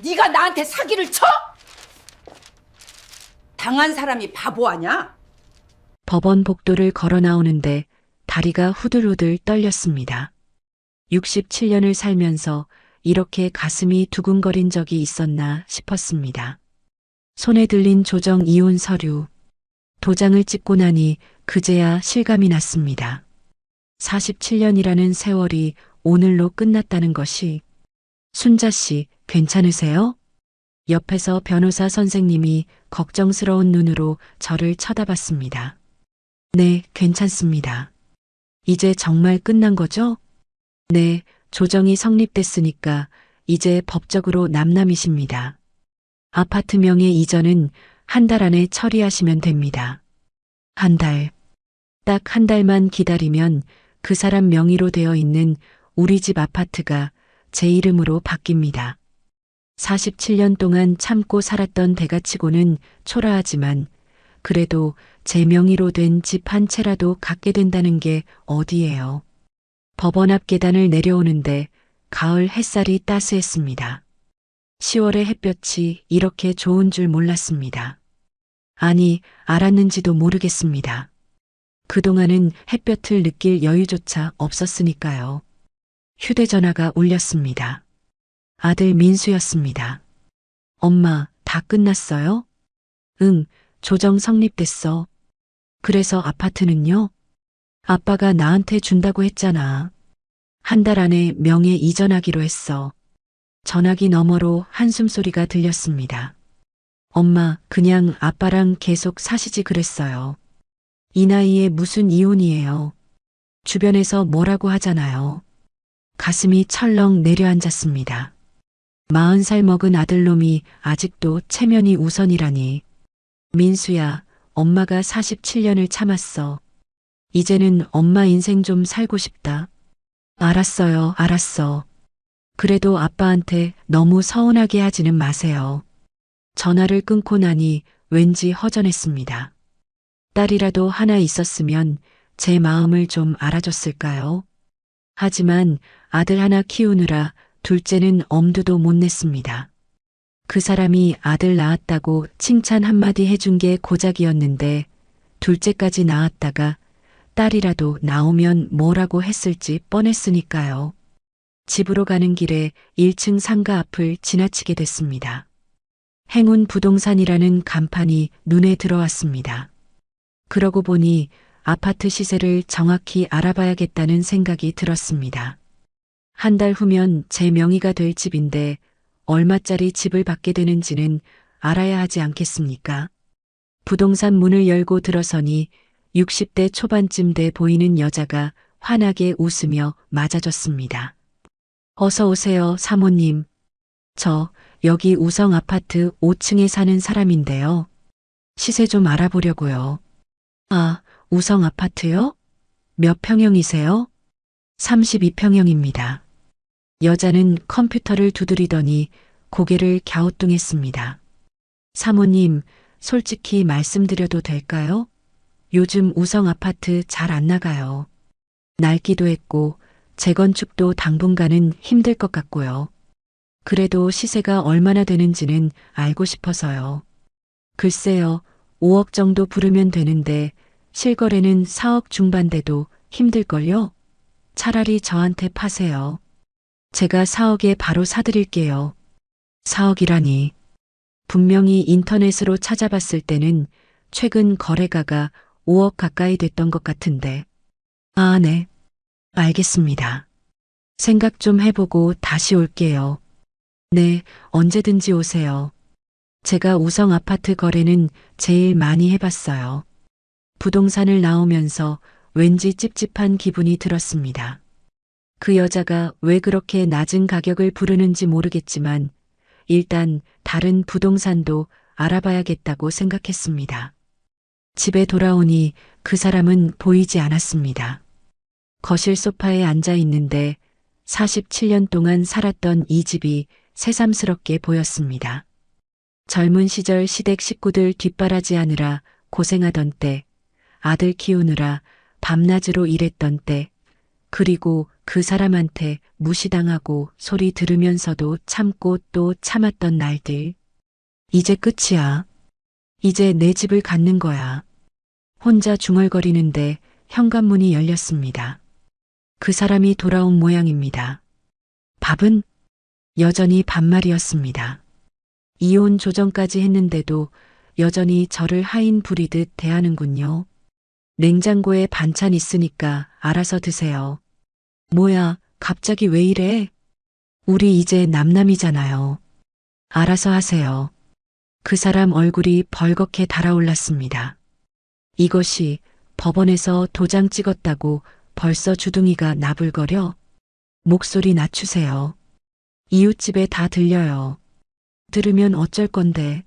네가 나한테 사기를 쳐? 당한 사람이 바보 아냐? 법원 복도를 걸어 나오는데 다리가 후들후들 떨렸습니다. 67년을 살면서 이렇게 가슴이 두근거린 적이 있었나 싶었습니다. 손에 들린 조정 이혼 서류. 도장을 찍고 나니 그제야 실감이 났습니다. 47년이라는 세월이 오늘로 끝났다는 것이. 순자 씨, 괜찮으세요? 옆에서 변호사 선생님이 걱정스러운 눈으로 저를 쳐다봤습니다. 네, 괜찮습니다. 이제 정말 끝난 거죠? 네, 조정이 성립됐으니까 이제 법적으로 남남이십니다. 아파트 명의 이전은 한 달 안에 처리하시면 됩니다. 한 달. 딱 한 달만 기다리면 그 사람 명의로 되어 있는 우리 집 아파트가 제 이름으로 바뀝니다. 47년 동안 참고 살았던 대가치고는 초라하지만 그래도 제 명의로 된 집 한 채라도 갖게 된다는 게 어디예요. 법원 앞 계단을 내려오는데 가을 햇살이 따스했습니다. 10월의 햇볕이 이렇게 좋은 줄 몰랐습니다. 아니, 알았는지도 모르겠습니다. 그동안은 햇볕을 느낄 여유조차 없었으니까요. 휴대전화가 울렸습니다. 아들 민수였습니다. 엄마, 다 끝났어요? 응, 조정 성립됐어. 그래서 아파트는요? 아빠가 나한테 준다고 했잖아. 한 달 안에 명예 이전하기로 했어. 전화기 너머로 한숨소리가 들렸습니다. 엄마, 그냥 아빠랑 계속 사시지 그랬어요. 이 나이에 무슨 이혼이에요. 주변에서 뭐라고 하잖아요. 가슴이 철렁 내려앉았습니다. 40살 먹은 아들놈이 아직도 체면이 우선이라니. 민수야, 엄마가 47년을 참았어. 이제는 엄마 인생 좀 살고 싶다. 알았어요, 알았어. 그래도 아빠한테 너무 서운하게 하지는 마세요. 전화를 끊고 나니 왠지 허전했습니다. 딸이라도 하나 있었으면 제 마음을 좀 알아줬을까요? 하지만 아들 하나 키우느라 둘째는 엄두도 못 냈습니다. 그 사람이 아들 낳았다고 칭찬 한마디 해준 게 고작이었는데 둘째까지 낳았다가 딸이라도 나오면 뭐라고 했을지 뻔했으니까요. 집으로 가는 길에 1층 상가 앞을 지나치게 됐습니다. 행운 부동산이라는 간판이 눈에 들어왔습니다. 그러고 보니 아파트 시세를 정확히 알아봐야겠다는 생각이 들었습니다. 한 달 후면 제 명의가 될 집인데 얼마짜리 집을 받게 되는지는 알아야 하지 않겠습니까? 부동산 문을 열고 들어서니 60대 초반쯤 돼 보이는 여자가 환하게 웃으며 맞아줬습니다. 어서 오세요, 사모님. 저 여기 우성 아파트 5층에 사는 사람인데요. 시세 좀 알아보려고요. 아, 우성 아파트요? 몇 평형이세요? 32평형입니다. 여자는 컴퓨터를 두드리더니 고개를 갸우뚱했습니다. 사모님, 솔직히 말씀드려도 될까요? 요즘 우성 아파트 잘 안 나가요. 낡기도 했고 재건축도 당분간은 힘들 것 같고요. 그래도 시세가 얼마나 되는지는 알고 싶어서요. 글쎄요, 5억 정도 부르면 되는데 실거래는 4억 중반대도 힘들걸요? 차라리 저한테 파세요. 제가 4억에 바로 사드릴게요. 4억이라니. 분명히 인터넷으로 찾아봤을 때는 최근 거래가가 5억 가까이 됐던 것 같은데. 아, 네. 알겠습니다. 생각 좀 해보고 다시 올게요. 네, 언제든지 오세요. 제가 우성 아파트 거래는 제일 많이 해봤어요. 부동산을 나오면서 왠지 찝찝한 기분이 들었습니다. 그 여자가 왜 그렇게 낮은 가격을 부르는지 모르겠지만 일단 다른 부동산도 알아봐야겠다고 생각했습니다. 집에 돌아오니 그 사람은 보이지 않았습니다. 거실 소파에 앉아 있는데 47년 동안 살았던 이 집이 새삼스럽게 보였습니다. 젊은 시절 시댁 식구들 뒷바라지하느라 고생하던 때, 아들 키우느라 밤낮으로 일했던 때, 그리고 그 사람한테 무시당하고 소리 들으면서도 참고 또 참았던 날들. 이제 끝이야. 이제 내 집을 갖는 거야. 혼자 중얼거리는데 현관문이 열렸습니다. 그 사람이 돌아온 모양입니다. 밥은? 여전히 반말이었습니다. 이혼 조정까지 했는데도 여전히 저를 하인 부리듯 대하는군요. 냉장고에 반찬 있으니까 알아서 드세요. 뭐야, 갑자기 왜 이래? 우리 이제 남남이잖아요. 알아서 하세요. 그 사람 얼굴이 벌겋게 달아올랐습니다. 이것이 법원에서 도장 찍었다고 벌써 주둥이가 나불거려? 목소리 낮추세요. 이웃집에 다 들려요. 들으면 어쩔 건데.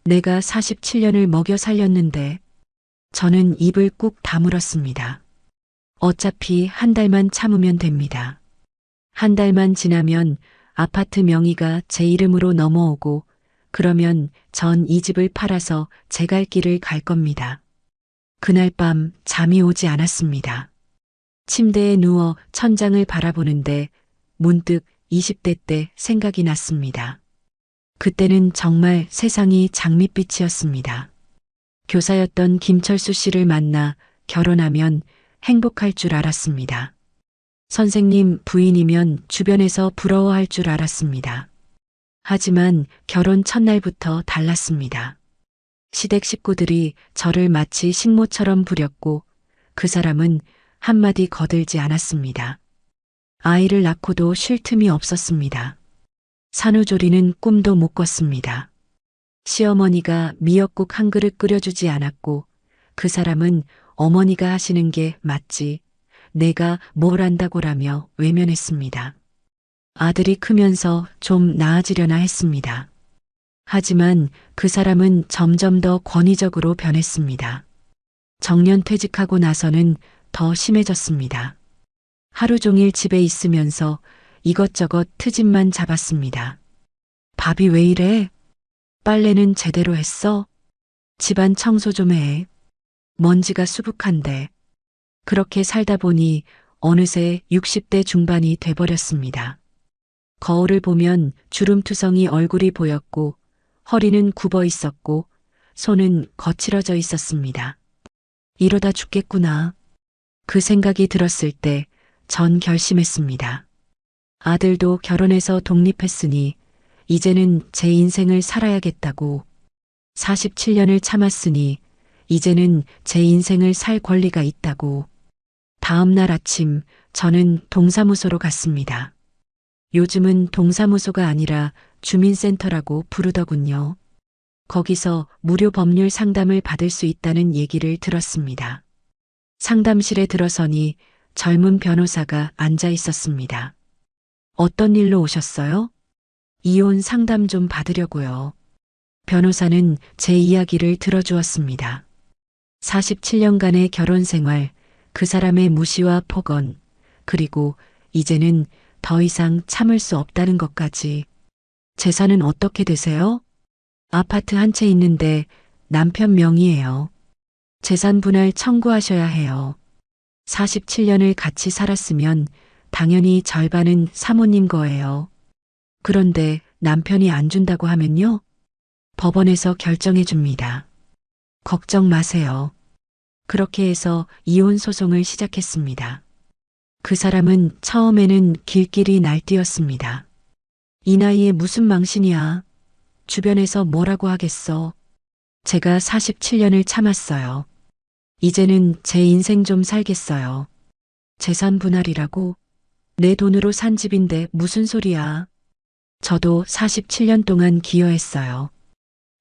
내가 47년을 먹여 살렸는데. 저는 입을 꾹 다물었습니다. 어차피 한 달만 참으면 됩니다. 한 달만 지나면 아파트 명의가 제 이름으로 넘어오고 그러면 전 이 집을 팔아서 제 갈 길을 갈 겁니다. 그날 밤 잠이 오지 않았습니다. 침대에 누워 천장을 바라보는데 문득 20대 때 생각이 났습니다. 그때는 정말 세상이 장밋빛이었습니다. 교사였던 김철수 씨를 만나 결혼하면 행복할 줄 알았습니다. 선생님 부인이면 주변에서 부러워할 줄 알았습니다. 하지만 결혼 첫날부터 달랐습니다. 시댁 식구들이 저를 마치 식모처럼 부렸고 그 사람은 한마디 거들지 않았습니다. 아이를 낳고도 쉴 틈이 없었습니다. 산후조리는 꿈도 못 꿨습니다. 시어머니가 미역국 한 그릇 끓여주지 않았고 그 사람은 어머니가 하시는 게 맞지 내가 뭘 안다고라며 외면했습니다. 아들이 크면서 좀 나아지려나 했습니다. 하지만 그 사람은 점점 더 권위적으로 변했습니다. 정년 퇴직하고 나서는 더 심해졌습니다. 하루 종일 집에 있으면서 이것저것 트집만 잡았습니다. 밥이 왜 이래? 빨래는 제대로 했어? 집안 청소 좀 해. 먼지가 수북한데. 그렇게 살다 보니 어느새 60대 중반이 돼버렸습니다. 거울을 보면 주름투성이 얼굴이 보였고 허리는 굽어 있었고 손은 거칠어져 있었습니다. 이러다 죽겠구나. 그 생각이 들었을 때 전 결심했습니다. 아들도 결혼해서 독립했으니 이제는 제 인생을 살아야겠다고. 47년을 참았으니 이제는 제 인생을 살 권리가 있다고. 다음 날 아침 저는 동사무소로 갔습니다. 요즘은 동사무소가 아니라 주민센터라고 부르더군요. 거기서 무료 법률 상담을 받을 수 있다는 얘기를 들었습니다. 상담실에 들어서니 젊은 변호사가 앉아 있었습니다. 어떤 일로 오셨어요? 이혼 상담 좀 받으려고요. 변호사는 제 이야기를 들어주었습니다. 47년간의 결혼 생활, 그 사람의 무시와 폭언, 그리고 이제는 더 이상 참을 수 없다는 것까지. 재산은 어떻게 되세요? 아파트 한 채 있는데 남편 명의예요. 재산 분할 청구하셔야 해요. 47년을 같이 살았으면 당연히 절반은 사모님 거예요. 그런데 남편이 안 준다고 하면요? 법원에서 결정해 줍니다. 걱정 마세요. 그렇게 해서 이혼 소송을 시작했습니다. 그 사람은 처음에는 길길이 날뛰었습니다. 이 나이에 무슨 망신이야. 주변에서 뭐라고 하겠어. 제가 47년을 참았어요. 이제는 제 인생 좀 살겠어요. 재산 분할이라고? 내 돈으로 산 집인데 무슨 소리야. 저도 47년 동안 기여했어요.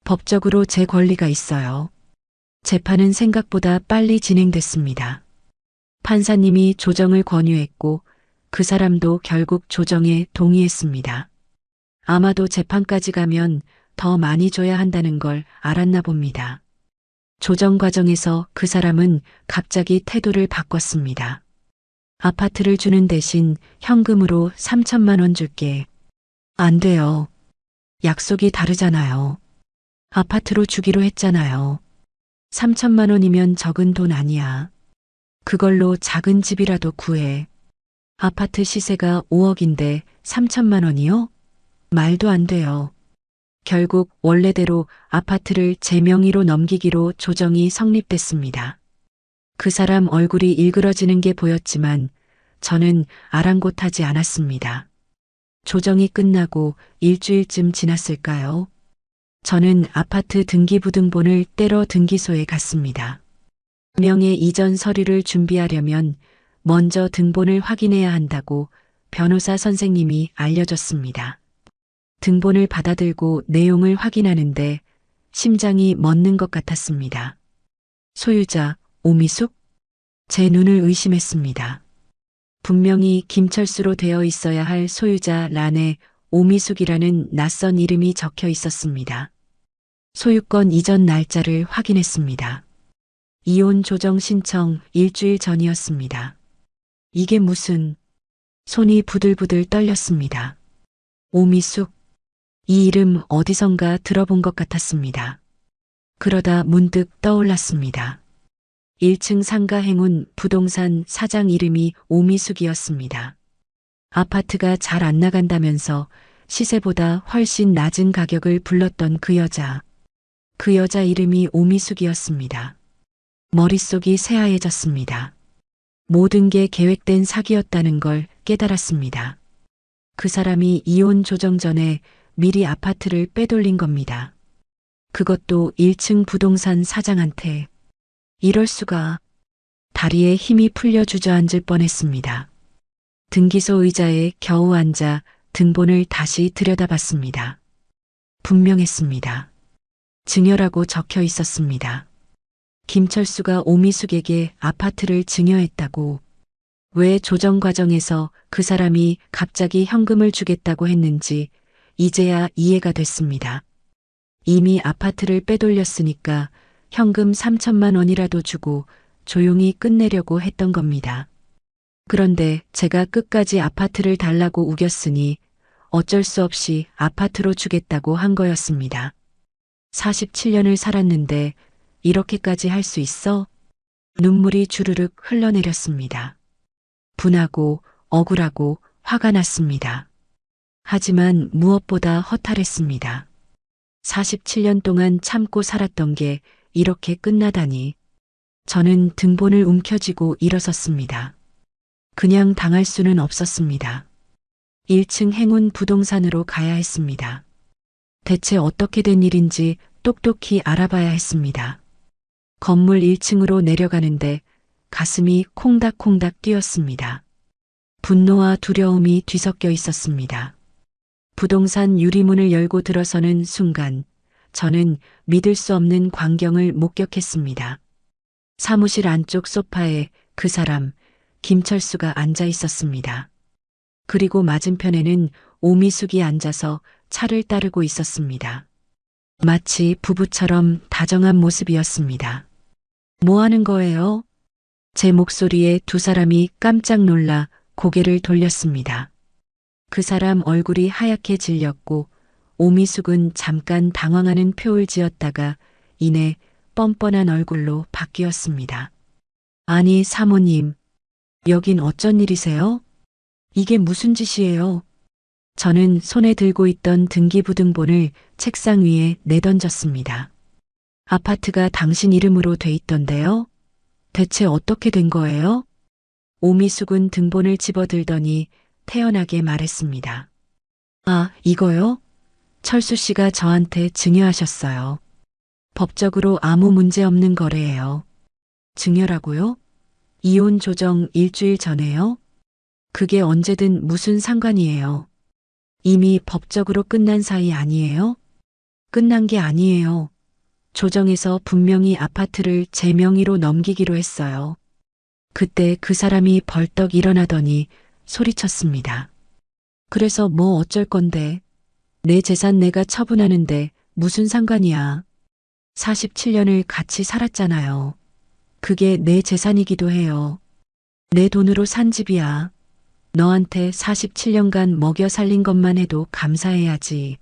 법적으로 제 권리가 있어요. 재판은 생각보다 빨리 진행됐습니다. 판사님이 조정을 권유했고 그 사람도 결국 조정에 동의했습니다. 아마도 재판까지 가면 더 많이 줘야 한다는 걸 알았나 봅니다. 조정 과정에서 그 사람은 갑자기 태도를 바꿨습니다. 아파트를 주는 대신 현금으로 3천만 원 줄게. 안 돼요. 약속이 다르잖아요. 아파트로 주기로 했잖아요. 3천만 원이면 적은 돈 아니야. 그걸로 작은 집이라도 구해. 아파트 시세가 5억인데 3천만 원이요? 말도 안 돼요. 결국 원래대로 아파트를 제 명의로 넘기기로 조정이 성립됐습니다. 그 사람 얼굴이 일그러지는 게 보였지만 저는 아랑곳하지 않았습니다. 조정이 끝나고 일주일쯤 지났을까요? 저는 아파트 등기부등본을 떼러 등기소에 갔습니다. 명의 이전 서류를 준비하려면 먼저 등본을 확인해야 한다고 변호사 선생님이 알려줬습니다. 등본을 받아들고 내용을 확인하는데 심장이 멎는 것 같았습니다. 소유자 오미숙? 제 눈을 의심했습니다. 분명히 김철수로 되어 있어야 할 소유자 란에 오미숙이라는 낯선 이름이 적혀 있었습니다. 소유권 이전 날짜를 확인했습니다. 이혼 조정 신청 일주일 전이었습니다. 이게 무슨... 손이 부들부들 떨렸습니다. 오미숙. 이 이름 어디선가 들어본 것 같았습니다. 그러다 문득 떠올랐습니다. 1층 상가 행운 부동산 사장 이름이 오미숙이었습니다. 아파트가 잘 안 나간다면서 시세보다 훨씬 낮은 가격을 불렀던 그 여자. 그 여자 이름이 오미숙이었습니다. 머릿속이 새하얘졌습니다. 모든 게 계획된 사기였다는 걸 깨달았습니다. 그 사람이 이혼 조정 전에 미리 아파트를 빼돌린 겁니다. 그것도 1층 부동산 사장한테. 이럴 수가. 다리에 힘이 풀려 주저앉을 뻔했습니다. 등기소 의자에 겨우 앉아 등본을 다시 들여다봤습니다. 분명했습니다. 증여라고 적혀 있었습니다. 김철수가 오미숙에게 아파트를 증여했다고. 왜 조정 과정에서 그 사람이 갑자기 현금을 주겠다고 했는지 이제야 이해가 됐습니다. 이미 아파트를 빼돌렸으니까 현금 3천만 원이라도 주고 조용히 끝내려고 했던 겁니다. 그런데 제가 끝까지 아파트를 달라고 우겼으니 어쩔 수 없이 아파트로 주겠다고 한 거였습니다. 47년을 살았는데 이렇게까지 할 수 있어? 눈물이 주르륵 흘러내렸습니다. 분하고 억울하고 화가 났습니다. 하지만 무엇보다 허탈했습니다. 47년 동안 참고 살았던 게 이렇게 끝나다니. 저는 등본을 움켜쥐고 일어섰습니다. 그냥 당할 수는 없었습니다. 1층 행운 부동산으로 가야 했습니다. 대체 어떻게 된 일인지 똑똑히 알아봐야 했습니다. 건물 1층으로 내려가는데 가슴이 콩닥콩닥 뛰었습니다. 분노와 두려움이 뒤섞여 있었습니다. 부동산 유리문을 열고 들어서는 순간 저는 믿을 수 없는 광경을 목격했습니다. 사무실 안쪽 소파에 그 사람, 김철수가 앉아 있었습니다. 그리고 맞은편에는 오미숙이 앉아서 차를 따르고 있었습니다. 마치 부부처럼 다정한 모습이었습니다. 뭐 하는 거예요? 제 목소리에 두 사람이 깜짝 놀라 고개를 돌렸습니다. 그 사람 얼굴이 하얗게 질렸고 오미숙은 잠깐 당황하는 표를 지었다가 이내 뻔뻔한 얼굴로 바뀌었습니다. 아니 사모님, 여긴 어쩐 일이세요? 이게 무슨 짓이에요? 저는 손에 들고 있던 등기부등본을 책상 위에 내던졌습니다. 아파트가 당신 이름으로 돼 있던데요? 대체 어떻게 된 거예요? 오미숙은 등본을 집어들더니 태연하게 말했습니다. 아, 이거요? 철수 씨가 저한테 증여하셨어요. 법적으로 아무 문제 없는 거래예요. 증여라고요? 이혼 조정 일주일 전에요? 그게 언제든 무슨 상관이에요. 이미 법적으로 끝난 사이 아니에요? 끝난 게 아니에요. 조정에서 분명히 아파트를 제 명의로 넘기기로 했어요. 그때 그 사람이 벌떡 일어나더니 소리쳤습니다. 그래서 뭐 어쩔 건데. 내 재산 내가 처분하는데 무슨 상관이야. 47년을 같이 살았잖아요. 그게 내 재산이기도 해요. 내 돈으로 산 집이야. 너한테 47년간 먹여 살린 것만 해도 감사해야지.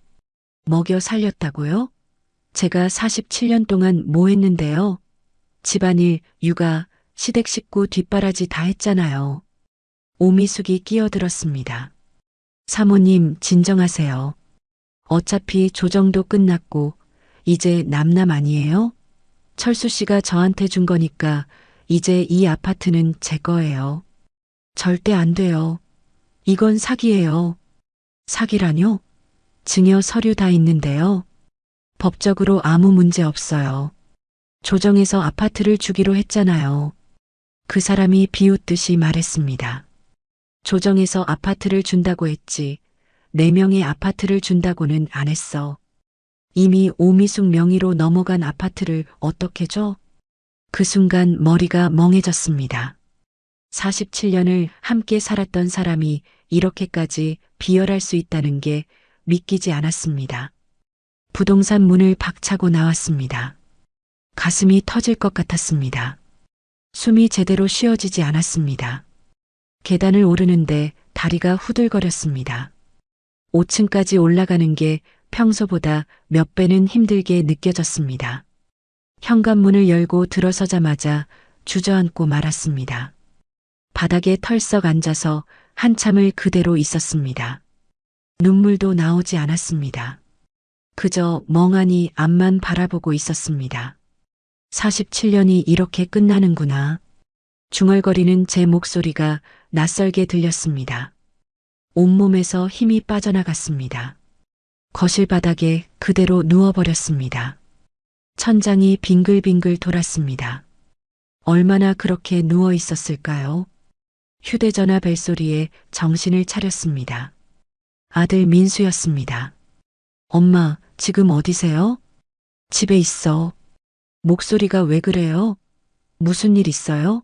먹여 살렸다고요? 제가 47년 동안 뭐 했는데요? 집안일, 육아, 시댁 식구 뒷바라지 다 했잖아요. 오미숙이 끼어들었습니다. 사모님, 진정하세요. 어차피 조정도 끝났고 이제 남남 아니에요? 철수 씨가 저한테 준 거니까 이제 이 아파트는 제 거예요. 절대 안 돼요. 이건 사기예요. 사기라뇨? 증여 서류 다 있는데요. 법적으로 아무 문제 없어요. 조정에서 아파트를 주기로 했잖아요. 그 사람이 비웃듯이 말했습니다. 조정에서 아파트를 준다고 했지. 4명의 아파트를 준다고는 안 했어. 이미 오미숙 명의로 넘어간 아파트를 어떻게 줘? 그 순간 머리가 멍해졌습니다. 47년을 함께 살았던 사람이 이렇게까지 비열할 수 있다는 게 믿기지 않았습니다. 부동산 문을 박차고 나왔습니다. 가슴이 터질 것 같았습니다. 숨이 제대로 쉬어지지 않았습니다. 계단을 오르는데 다리가 후들거렸습니다. 5층까지 올라가는 게 평소보다 몇 배는 힘들게 느껴졌습니다. 현관문을 열고 들어서자마자 주저앉고 말았습니다. 바닥에 털썩 앉아서 한참을 그대로 있었습니다. 눈물도 나오지 않았습니다. 그저 멍하니 앞만 바라보고 있었습니다. 47년이 이렇게 끝나는구나. 중얼거리는 제 목소리가 낯설게 들렸습니다. 온몸에서 힘이 빠져나갔습니다. 거실 바닥에 그대로 누워버렸습니다. 천장이 빙글빙글 돌았습니다. 얼마나 그렇게 누워 있었을까요? 휴대전화 벨소리에 정신을 차렸습니다. 아들 민수였습니다. 엄마, 지금 어디세요? 집에 있어. 목소리가 왜 그래요? 무슨 일 있어요?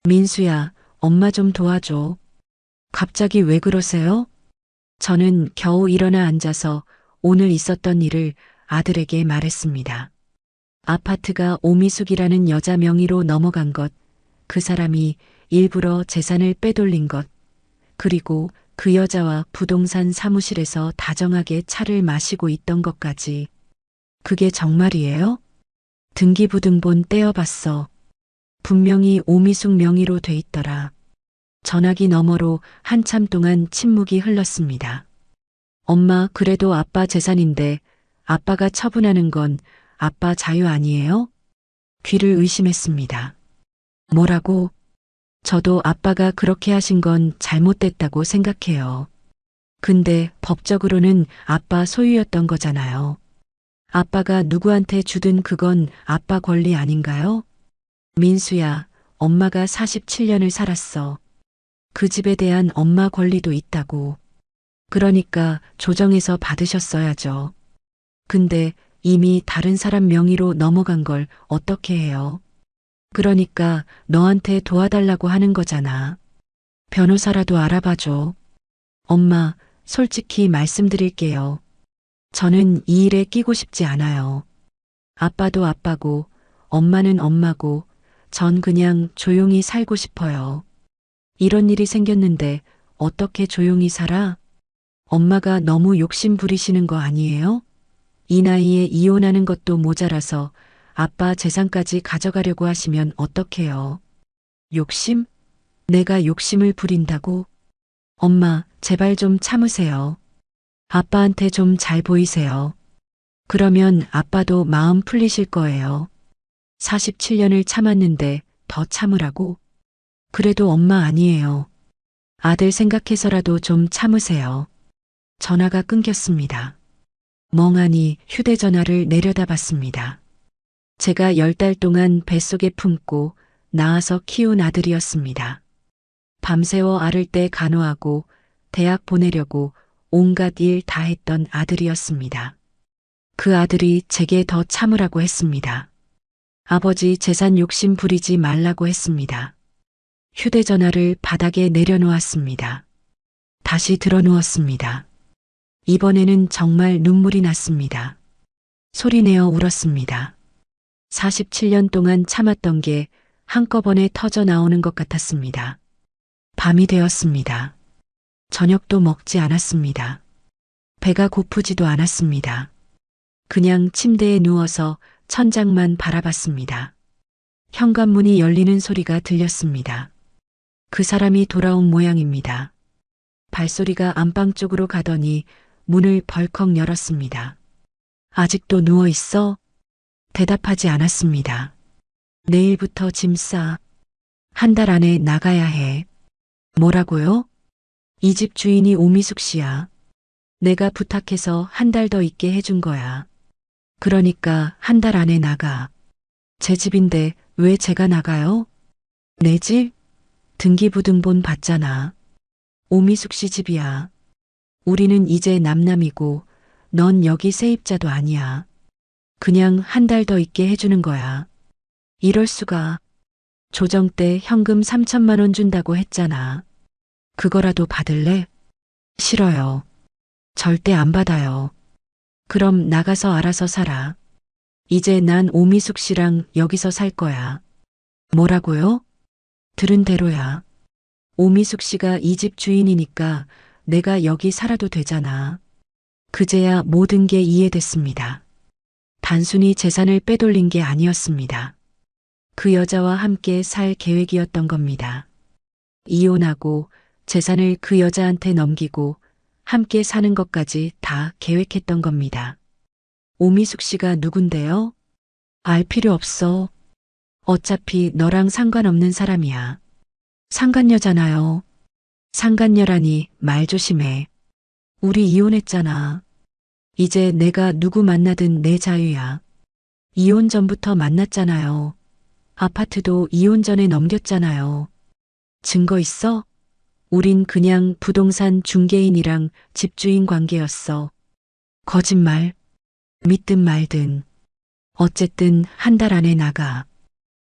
민수야, 엄마 좀 도와줘. 갑자기 왜 그러세요? 저는 겨우 일어나 앉아서 오늘 있었던 일을 아들에게 말했습니다. 아파트가 오미숙이라는 여자 명의로 넘어간 것, 그 사람이 일부러 재산을 빼돌린 것, 그리고 그 여자와 부동산 사무실에서 다정하게 차를 마시고 있던 것까지. 그게 정말이에요? 등기부등본 떼어봤어. 분명히 오미숙 명의로 돼 있더라. 전화기 너머로 한참 동안 침묵이 흘렀습니다. 엄마, 그래도 아빠 재산인데 아빠가 처분하는 건 아빠 자유 아니에요? 귀를 의심했습니다. 뭐라고? 저도 아빠가 그렇게 하신 건 잘못됐다고 생각해요. 근데 법적으로는 아빠 소유였던 거잖아요. 아빠가 누구한테 주든 그건 아빠 권리 아닌가요? 민수야, 엄마가 47년을 살았어. 그 집에 대한 엄마 권리도 있다고. 그러니까 조정에서 받으셨어야죠. 근데 이미 다른 사람 명의로 넘어간 걸 어떻게 해요? 그러니까 너한테 도와달라고 하는 거잖아. 변호사라도 알아봐줘. 엄마, 솔직히 말씀드릴게요. 저는 이 일에 끼고 싶지 않아요. 아빠도 아빠고, 엄마는 엄마고, 전 그냥 조용히 살고 싶어요. 이런 일이 생겼는데 어떻게 조용히 살아? 엄마가 너무 욕심 부리시는 거 아니에요? 이 나이에 이혼하는 것도 모자라서 아빠 재산까지 가져가려고 하시면 어떡해요? 욕심? 내가 욕심을 부린다고? 엄마, 제발 좀 참으세요. 아빠한테 좀 잘 보이세요. 그러면 아빠도 마음 풀리실 거예요. 47년을 참았는데 더 참으라고? 그래도 엄마 아니에요. 아들 생각해서라도 좀 참으세요. 전화가 끊겼습니다. 멍하니 휴대전화를 내려다봤습니다. 제가 10달 동안 뱃속에 품고 낳아서 키운 아들이었습니다. 밤새워 앓을 때 간호하고 대학 보내려고 온갖 일 다 했던 아들이었습니다. 그 아들이 제게 더 참으라고 했습니다. 아버지 재산 욕심 부리지 말라고 했습니다. 휴대전화를 바닥에 내려놓았습니다. 다시 들어누웠습니다. 이번에는 정말 눈물이 났습니다. 소리내어 울었습니다. 47년 동안 참았던 게 한꺼번에 터져 나오는 것 같았습니다. 밤이 되었습니다. 저녁도 먹지 않았습니다. 배가 고프지도 않았습니다. 그냥 침대에 누워서 천장만 바라봤습니다. 현관문이 열리는 소리가 들렸습니다. 그 사람이 돌아온 모양입니다. 발소리가 안방 쪽으로 가더니 문을 벌컥 열었습니다. 아직도 누워 있어? 대답하지 않았습니다. 내일부터 짐 싸. 한 달 안에 나가야 해. 뭐라고요? 이 집 주인이 오미숙 씨야. 내가 부탁해서 한 달 더 있게 해준 거야. 그러니까 한 달 안에 나가. 제 집인데 왜 제가 나가요? 내 집? 등기부등본 받잖아. 오미숙 씨 집이야. 우리는 이제 남남이고 넌 여기 세입자도 아니야. 그냥 한 달 더 있게 해주는 거야. 이럴 수가. 조정 때 현금 3천만 원 준다고 했잖아. 그거라도 받을래? 싫어요. 절대 안 받아요. 그럼 나가서 알아서 살아. 이제 난 오미숙 씨랑 여기서 살 거야. 뭐라고요? 들은 대로야. 오미숙 씨가 이 집 주인이니까 내가 여기 살아도 되잖아. 그제야 모든 게 이해됐습니다. 단순히 재산을 빼돌린 게 아니었습니다. 그 여자와 함께 살 계획이었던 겁니다. 이혼하고 재산을 그 여자한테 넘기고 함께 사는 것까지 다 계획했던 겁니다. 오미숙 씨가 누군데요? 알 필요 없어. 어차피 너랑 상관없는 사람이야. 상간녀잖아요. 상간녀라니 말 조심해. 우리 이혼했잖아. 이제 내가 누구 만나든 내 자유야. 이혼 전부터 만났잖아요. 아파트도 이혼 전에 넘겼잖아요. 증거 있어? 우린 그냥 부동산 중개인이랑 집주인 관계였어. 거짓말. 믿든 말든. 어쨌든 한 달 안에 나가.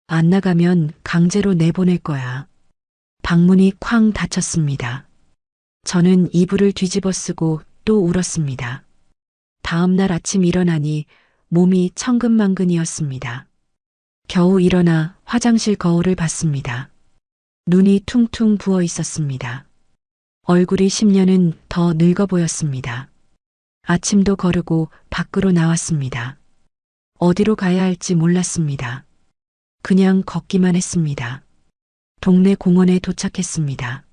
안 나가면 강제로 내보낼 거야. 방문이 쾅 닫혔습니다. 저는 이불을 뒤집어 쓰고 또 울었습니다. 다음 날 아침 일어나니 몸이 천근만근이었습니다. 겨우 일어나 화장실 거울을 봤습니다. 눈이 퉁퉁 부어 있었습니다. 얼굴이 10년은 더 늙어 보였습니다. 아침도 거르고 밖으로 나왔습니다. 어디로 가야 할지 몰랐습니다. 그냥 걷기만 했습니다. 동네 공원에 도착했습니다.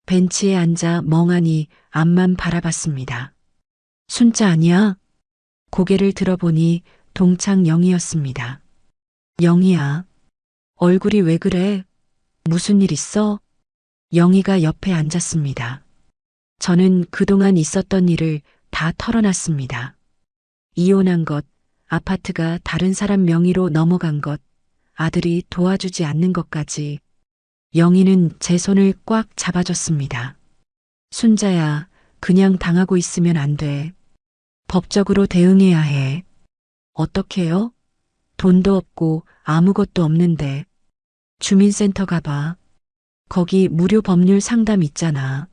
벤치에 앉아 멍하니 앞만 바라봤습니다. 순자 아니야? 고개를 들어보니 동창 영희였습니다. 영희야, 얼굴이 왜 그래? 무슨 일 있어? 영희가 옆에 앉았습니다. 저는 그동안 있었던 일을 다 털어놨습니다. 이혼한 것, 아파트가 다른 사람 명의로 넘어간 것, 아들이 도와주지 않는 것까지. 영희는 제 손을 꽉 잡아줬습니다. 순자야, 그냥 당하고 있으면 안 돼. 법적으로 대응해야 해. 어떻게요? 돈도 없고 아무것도 없는데. 주민센터 가봐. 거기 무료 법률 상담 있잖아.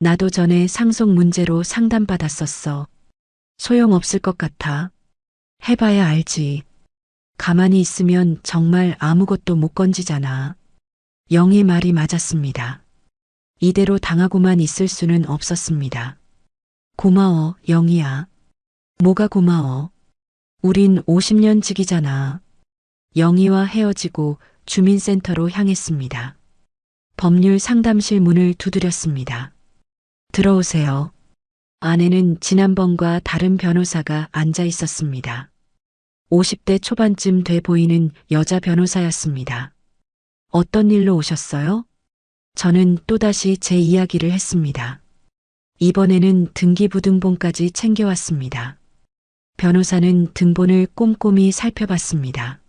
나도 전에 상속 문제로 상담받았었어. 소용없을 것 같아. 해봐야 알지. 가만히 있으면 정말 아무것도 못 건지잖아. 영의 말이 맞았습니다. 이대로 당하고만 있을 수는 없었습니다. 고마워, 영희야. 뭐가 고마워? 우린 50년 지기잖아. 영희와 헤어지고 주민센터로 향했습니다. 법률 상담실 문을 두드렸습니다. 들어오세요. 안에는 지난번과 다른 변호사가 앉아 있었습니다. 50대 초반쯤 돼 보이는 여자 변호사였습니다. 어떤 일로 오셨어요? 저는 또다시 제 이야기를 했습니다. 이번에는 등기부등본까지 챙겨왔습니다. 변호사는 등본을 꼼꼼히 살펴봤습니다.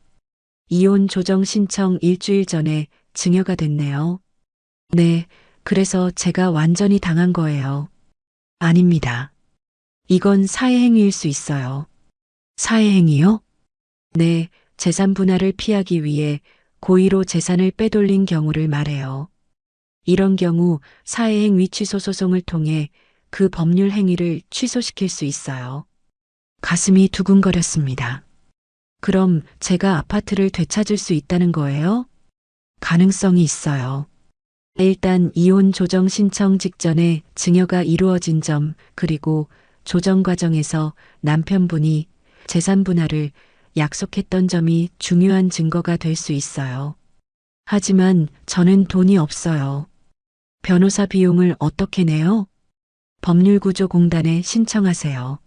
이혼 조정 신청 일주일 전에 증여가 됐네요. 네, 그래서 제가 완전히 당한 거예요. 아닙니다. 이건 사회행위일 수 있어요. 사회행위요? 네, 재산 분할을 피하기 위해 고의로 재산을 빼돌린 경우를 말해요. 이런 경우 사회행위 취소 소송을 통해 그 법률 행위를 취소시킬 수 있어요. 가슴이 두근거렸습니다. 그럼 제가 아파트를 되찾을 수 있다는 거예요? 가능성이 있어요. 일단 이혼 조정 신청 직전에 증여가 이루어진 점, 그리고 조정 과정에서 남편분이 재산 분할을 약속했던 점이 중요한 증거가 될 수 있어요. 하지만 저는 돈이 없어요. 변호사 비용을 어떻게 내요? 법률구조공단에 신청하세요.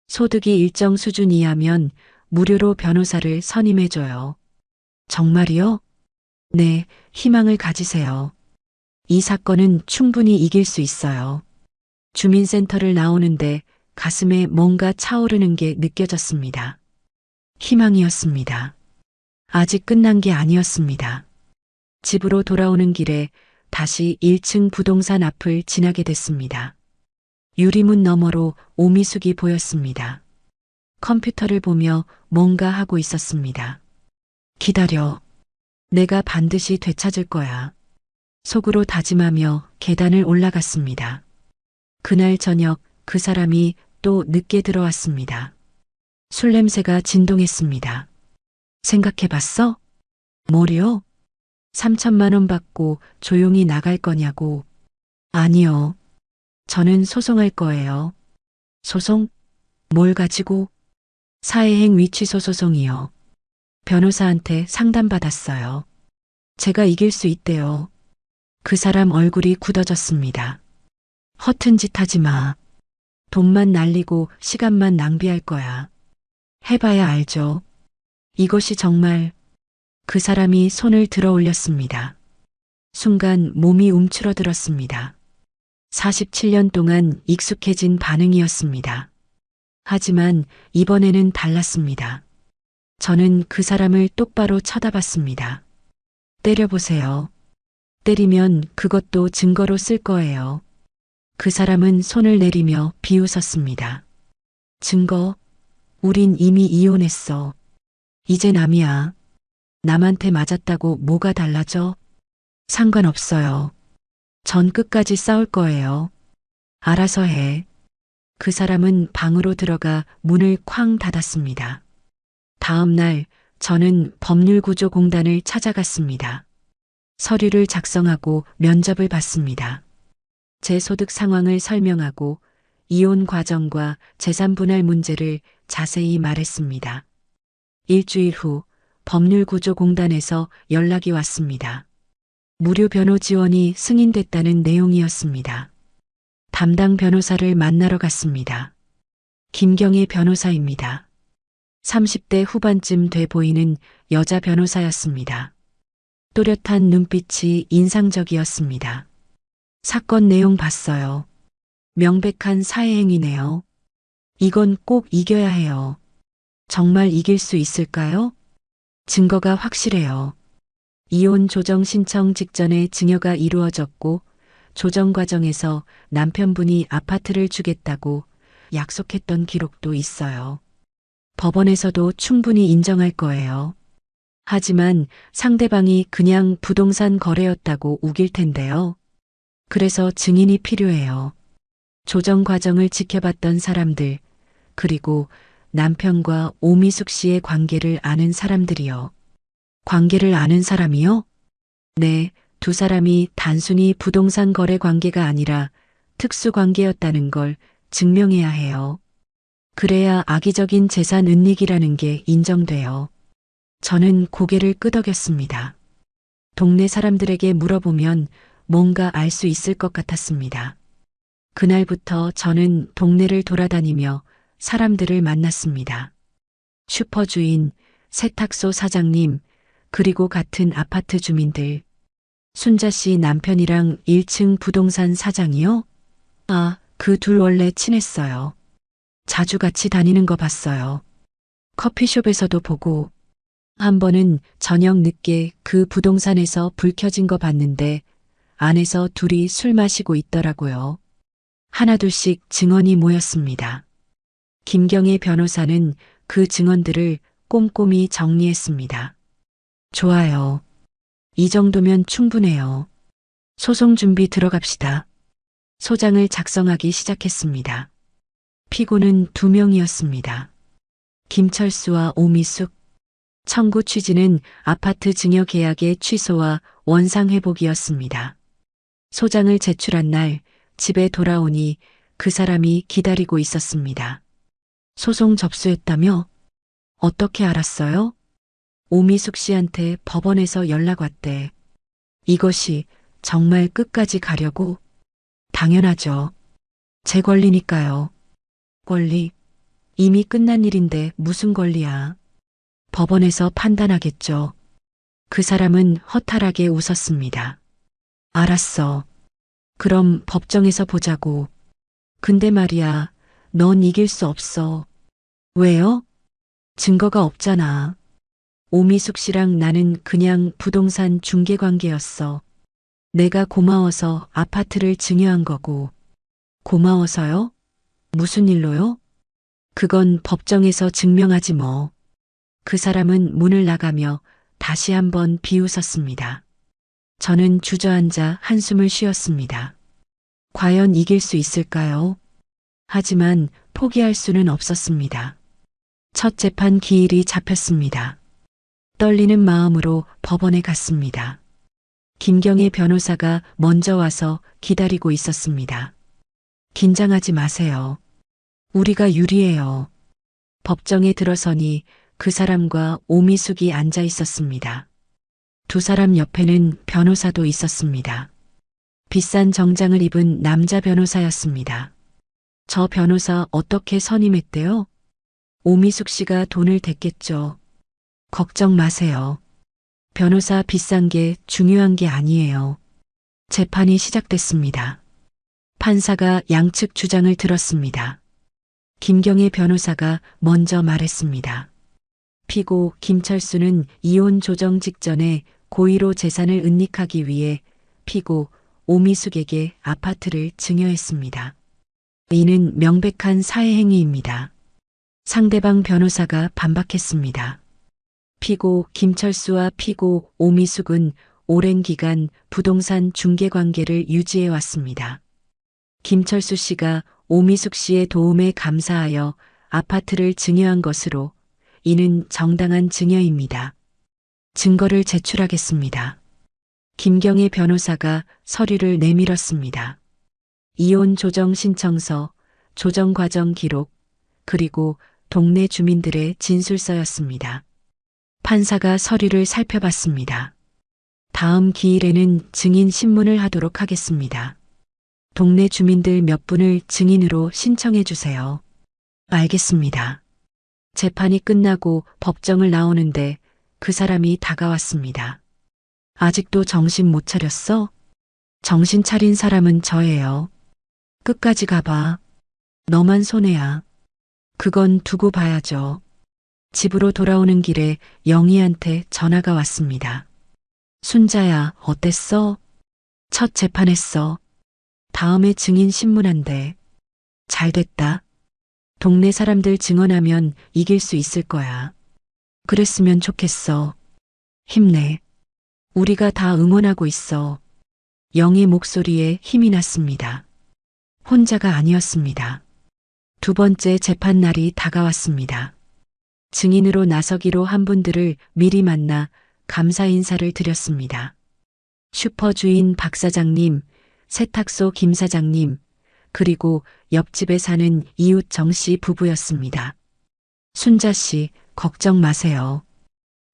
소득이 일정 수준 이하면 무료로 변호사를 선임해줘요. 정말이요? 네, 희망을 가지세요. 이 사건은 충분히 이길 수 있어요. 주민센터를 나오는데 가슴에 뭔가 차오르는 게 느껴졌습니다. 희망이었습니다. 아직 끝난 게 아니었습니다. 집으로 돌아오는 길에 다시 1층 부동산 앞을 지나게 됐습니다. 유리문 너머로 오미숙이 보였습니다. 컴퓨터를 보며 뭔가 하고 있었습니다. 기다려. 내가 반드시 되찾을 거야. 속으로 다짐하며 계단을 올라갔습니다. 그날 저녁 그 사람이 또 늦게 들어왔습니다. 술 냄새가 진동했습니다. 생각해봤어? 뭐요? 3천만 원 받고 조용히 나갈 거냐고. 아니요. 저는 소송할 거예요. 소송? 뭘 가지고? 사회행 위치소 소송이요. 변호사한테 상담받았어요. 제가 이길 수 있대요. 그 사람 얼굴이 굳어졌습니다. 허튼 짓 하지 마. 돈만 날리고 시간만 낭비할 거야. 해봐야 알죠. 이것이 정말 그 사람이 손을 들어 올렸습니다. 순간 몸이 움츠러들었습니다. 47년 동안 익숙해진 반응이었습니다. 하지만 이번에는 달랐습니다. 저는 그 사람을 똑바로 쳐다봤습니다. 때려보세요. 때리면 그것도 증거로 쓸 거예요. 그 사람은 손을 내리며 비웃었습니다. 증거? 우린 이미 이혼했어. 이제 남이야. 남한테 맞았다고 뭐가 달라져? 상관없어요. 전 끝까지 싸울 거예요. 알아서 해. 그 사람은 방으로 들어가 문을 쾅 닫았습니다. 다음 날 저는 법률구조공단을 찾아갔습니다. 서류를 작성하고 면접을 받습니다. 제 소득 상황을 설명하고 이혼 과정과 재산 분할 문제를 자세히 말했습니다. 일주일 후 법률구조공단에서 연락이 왔습니다. 무료 변호 지원이 승인됐다는 내용이었습니다. 담당 변호사를 만나러 갔습니다. 김경애 변호사입니다. 30대 후반쯤 돼 보이는 여자 변호사였습니다. 또렷한 눈빛이 인상적이었습니다. 사건 내용 봤어요. 명백한 사회행위네요. 이건 꼭 이겨야 해요. 정말 이길 수 있을까요? 증거가 확실해요. 이혼 조정 신청 직전에 증여가 이루어졌고 조정 과정에서 남편분이 아파트를 주겠다고 약속했던 기록도 있어요. 법원에서도 충분히 인정할 거예요. 하지만 상대방이 그냥 부동산 거래였다고 우길 텐데요. 그래서 증인이 필요해요. 조정 과정을 지켜봤던 사람들, 그리고 남편과 오미숙 씨의 관계를 아는 사람들이요. 관계를 아는 사람이요? 네, 두 사람이 단순히 부동산 거래 관계가 아니라 특수 관계였다는 걸 증명해야 해요. 그래야 악의적인 재산 은닉이라는 게 인정돼요. 저는 고개를 끄덕였습니다. 동네 사람들에게 물어보면 뭔가 알 수 있을 것 같았습니다. 그날부터 저는 동네를 돌아다니며 사람들을 만났습니다. 슈퍼주인, 세탁소 사장님, 그리고 같은 아파트 주민들. 순자 씨 남편이랑 1층 부동산 사장이요? 아, 그 둘 원래 친했어요. 자주 같이 다니는 거 봤어요. 커피숍에서도 보고. 한 번은 저녁 늦게 그 부동산에서 불 켜진 거 봤는데 안에서 둘이 술 마시고 있더라고요. 하나둘씩 증언이 모였습니다. 김경애 변호사는 그 증언들을 꼼꼼히 정리했습니다. 좋아요. 이 정도면 충분해요. 소송 준비 들어갑시다. 소장을 작성하기 시작했습니다. 피고는 2명이었습니다. 김철수와 오미숙. 청구 취지는 아파트 증여 계약의 취소와 원상 회복이었습니다. 소장을 제출한 날 집에 돌아오니 그 사람이 기다리고 있었습니다. 소송 접수했다며? 어떻게 알았어요? 오미숙 씨한테 법원에서 연락 왔대. 이것이 정말 끝까지 가려고? 당연하죠. 제 권리니까요. 권리? 이미 끝난 일인데 무슨 권리야. 법원에서 판단하겠죠. 그 사람은 허탈하게 웃었습니다. 알았어. 그럼 법정에서 보자고. 근데 말이야, 넌 이길 수 없어. 왜요? 증거가 없잖아. 오미숙 씨랑 나는 그냥 부동산 중개 관계였어. 내가 고마워서 아파트를 증여한 거고. 고마워서요? 무슨 일로요? 그건 법정에서 증명하지 뭐. 그 사람은 문을 나가며 다시 한번 비웃었습니다. 저는 주저앉아 한숨을 쉬었습니다. 과연 이길 수 있을까요? 하지만 포기할 수는 없었습니다. 첫 재판 기일이 잡혔습니다. 떨리는 마음으로 법원에 갔습니다. 김경애 변호사가 먼저 와서 기다리고 있었습니다. 긴장하지 마세요. 우리가 유리해요. 법정에 들어서니 그 사람과 오미숙이 앉아 있었습니다. 두 사람 옆에는 변호사도 있었습니다. 비싼 정장을 입은 남자 변호사였습니다. 저 변호사 어떻게 선임했대요? 오미숙 씨가 돈을 댔겠죠. 걱정 마세요. 변호사 비싼 게 중요한 게 아니에요. 재판이 시작됐습니다. 판사가 양측 주장을 들었습니다. 김경애 변호사가 먼저 말했습니다. 피고 김철수는 이혼 조정 직전에 고의로 재산을 은닉하기 위해 피고 오미숙에게 아파트를 증여했습니다. 이는 명백한 사회행위입니다. 상대방 변호사가 반박했습니다. 피고 김철수와 피고 오미숙은 오랜 기간 부동산 중개 관계를 유지해 왔습니다. 김철수 씨가 오미숙 씨의 도움에 감사하여 아파트를 증여한 것으로 이는 정당한 증여입니다. 증거를 제출하겠습니다. 김경애 변호사가 서류를 내밀었습니다. 이혼 조정 신청서, 조정 과정 기록, 그리고 동네 주민들의 진술서였습니다. 판사가 서류를 살펴봤습니다. 다음 기일에는 증인 신문을 하도록 하겠습니다. 동네 주민들 몇 분을 증인으로 신청해 주세요. 알겠습니다. 재판이 끝나고 법정을 나오는데 그 사람이 다가왔습니다. 아직도 정신 못 차렸어? 정신 차린 사람은 저예요. 끝까지 가봐. 너만 손해야. 그건 두고 봐야죠. 집으로 돌아오는 길에 영희한테 전화가 왔습니다. 순자야, 어땠어? 첫 재판했어. 다음에 증인 신문한대. 잘 됐다. 동네 사람들 증언하면 이길 수 있을 거야. 그랬으면 좋겠어. 힘내. 우리가 다 응원하고 있어. 영희 목소리에 힘이 났습니다. 혼자가 아니었습니다. 두 번째 재판 날이 다가왔습니다. 증인으로 나서기로 한 분들을 미리 만나 감사 인사를 드렸습니다. 슈퍼 주인 박 사장님, 세탁소 김 사장님, 그리고 옆집에 사는 이웃 정 씨 부부였습니다. 순자 씨, 걱정 마세요.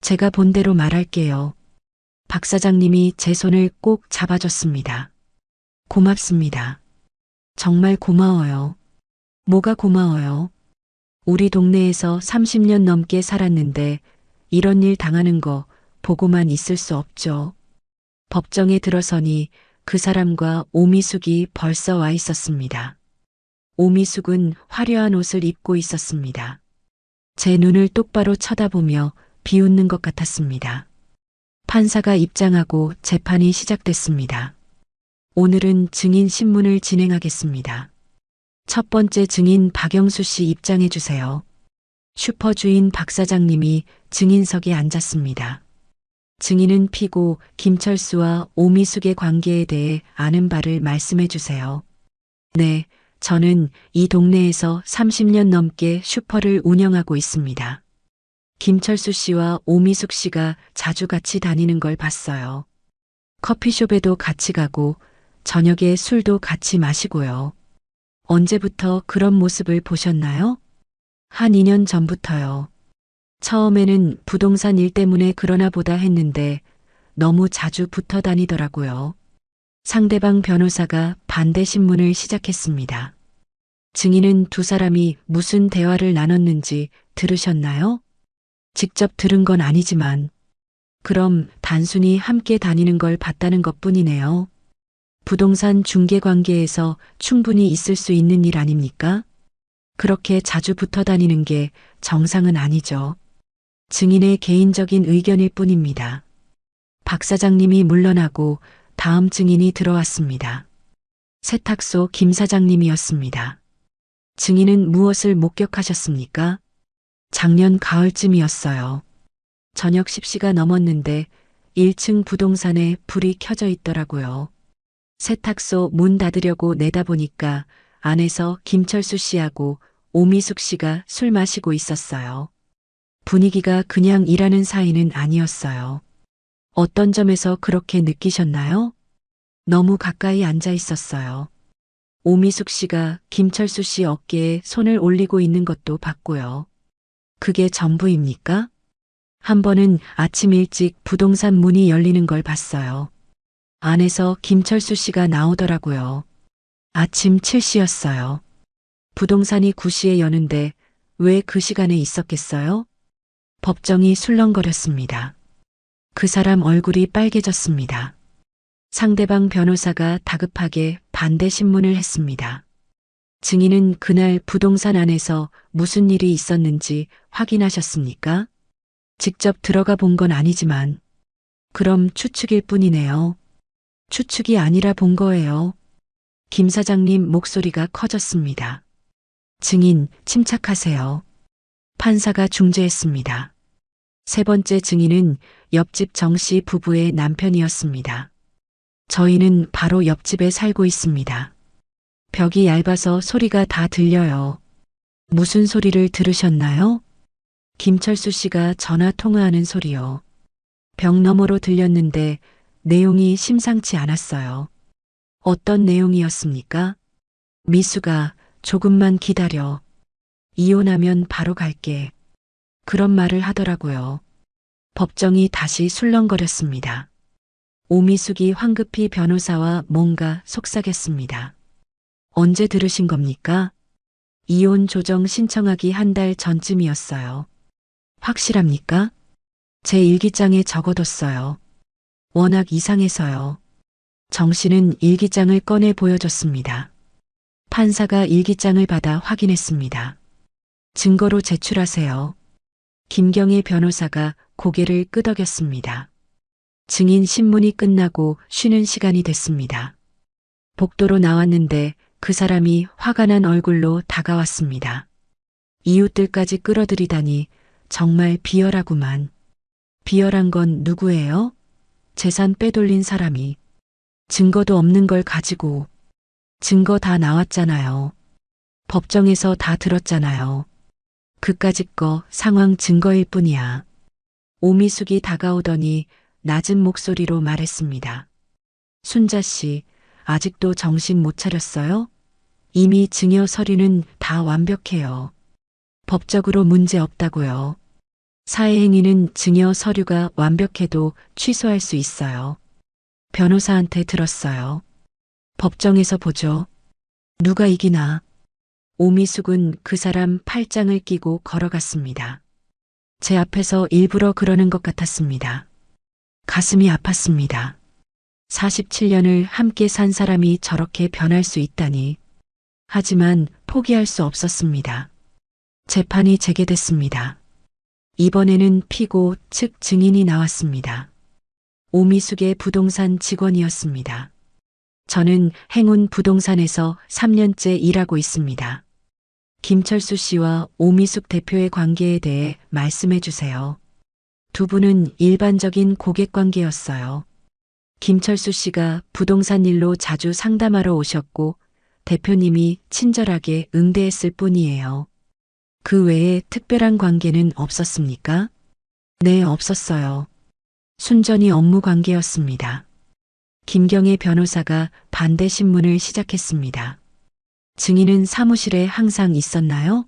제가 본대로 말할게요. 박 사장님이 제 손을 꼭 잡아줬습니다. 고맙습니다. 정말 고마워요. 뭐가 고마워요? 우리 동네에서 30년 넘게 살았는데 이런 일 당하는 거 보고만 있을 수 없죠. 법정에 들어서니 그 사람과 오미숙이 벌써 와 있었습니다. 오미숙은 화려한 옷을 입고 있었습니다. 제 눈을 똑바로 쳐다보며 비웃는 것 같았습니다. 판사가 입장하고 재판이 시작됐습니다. 오늘은 증인 신문을 진행하겠습니다. 첫 번째 증인 박영수 씨 입장해 주세요. 슈퍼 주인 박 사장님이 증인석에 앉았습니다. 증인은 피고 김철수와 오미숙의 관계에 대해 아는 바를 말씀해 주세요. 네, 저는 이 동네에서 30년 넘게 슈퍼를 운영하고 있습니다. 김철수 씨와 오미숙 씨가 자주 같이 다니는 걸 봤어요. 커피숍에도 같이 가고 저녁에 술도 같이 마시고요. 언제부터 그런 모습을 보셨나요? 한 2년 전부터요. 처음에는 부동산 일 때문에 그러나 보다 했는데 너무 자주 붙어 다니더라고요. 상대방 변호사가 반대 신문을 시작했습니다. 증인은 두 사람이 무슨 대화를 나눴는지 들으셨나요? 직접 들은 건 아니지만 그럼 단순히 함께 다니는 걸 봤다는 것뿐이네요. 부동산 중개 관계에서 충분히 있을 수 있는 일 아닙니까? 그렇게 자주 붙어 다니는 게 정상은 아니죠. 증인의 개인적인 의견일 뿐입니다. 박 사장님이 물러나고 다음 증인이 들어왔습니다. 세탁소 김 사장님이었습니다. 증인은 무엇을 목격하셨습니까? 작년 가을쯤이었어요. 저녁 10시가 넘었는데 1층 부동산에 불이 켜져 있더라고요. 세탁소 문 닫으려고 내다보니까 안에서 김철수 씨하고 오미숙 씨가 술 마시고 있었어요. 분위기가 그냥 일하는 사이는 아니었어요. 어떤 점에서 그렇게 느끼셨나요? 너무 가까이 앉아 있었어요. 오미숙 씨가 김철수 씨 어깨에 손을 올리고 있는 것도 봤고요. 그게 전부입니까? 한 번은 아침 일찍 부동산 문이 열리는 걸 봤어요. 안에서 김철수 씨가 나오더라고요. 아침 7시였어요. 부동산이 9시에 여는데 왜 그 시간에 있었겠어요? 법정이 술렁거렸습니다. 그 사람 얼굴이 빨개졌습니다. 상대방 변호사가 다급하게 반대 신문을 했습니다. 증인은 그날 부동산 안에서 무슨 일이 있었는지 확인하셨습니까? 직접 들어가 본 건 아니지만 그럼 추측일 뿐이네요. 추측이 아니라 본 거예요. 김 사장님 목소리가 커졌습니다. 증인, 침착하세요. 판사가 중재했습니다. 세 번째 증인은 옆집 정 씨 부부의 남편이었습니다. 저희는 바로 옆집에 살고 있습니다. 벽이 얇아서 소리가 다 들려요. 무슨 소리를 들으셨나요? 김철수 씨가 전화 통화하는 소리요. 벽 너머로 들렸는데 내용이 심상치 않았어요. 어떤 내용이었습니까? 미수가 조금만 기다려. 이혼하면 바로 갈게. 그런 말을 하더라고요. 법정이 다시 술렁거렸습니다. 오미숙이 황급히 변호사와 뭔가 속삭였습니다. 언제 들으신 겁니까? 이혼 조정 신청하기 한 달 전쯤이었어요. 확실합니까? 제 일기장에 적어뒀어요. 워낙 이상해서요. 정 씨는 일기장을 꺼내 보여줬습니다. 판사가 일기장을 받아 확인했습니다. 증거로 제출하세요. 김경애 변호사가 고개를 끄덕였습니다. 증인 신문이 끝나고 쉬는 시간이 됐습니다. 복도로 나왔는데 그 사람이 화가 난 얼굴로 다가왔습니다. 이웃들까지 끌어들이다니 정말 비열하구만. 비열한 건 누구예요? 재산 빼돌린 사람이. 증거도 없는 걸 가지고. 증거 다 나왔잖아요. 법정에서 다 들었잖아요. 그까짓 거 상황 증거일 뿐이야. 오미숙이 다가오더니 낮은 목소리로 말했습니다. 순자 씨, 아직도 정신 못 차렸어요? 이미 증여 서류는 다 완벽해요. 법적으로 문제 없다고요. 사회행위는 증여 서류가 완벽해도 취소할 수 있어요. 변호사한테 들었어요. 법정에서 보죠. 누가 이기나. 오미숙은 그 사람 팔짱을 끼고 걸어갔습니다. 제 앞에서 일부러 그러는 것 같았습니다. 가슴이 아팠습니다. 47년을 함께 산 사람이 저렇게 변할 수 있다니. 하지만 포기할 수 없었습니다. 재판이 재개됐습니다. 이번에는 피고 측 증인이 나왔습니다. 오미숙의 부동산 직원이었습니다. 저는 행운 부동산에서 3년째 일하고 있습니다. 김철수 씨와 오미숙 대표의 관계에 대해 말씀해 주세요. 두 분은 일반적인 고객 관계였어요. 김철수 씨가 부동산 일로 자주 상담하러 오셨고 대표님이 친절하게 응대했을 뿐이에요. 그 외에 특별한 관계는 없었습니까? 네, 없었어요. 순전히 업무 관계였습니다. 김경애 변호사가 반대 신문을 시작했습니다. 증인은 사무실에 항상 있었나요?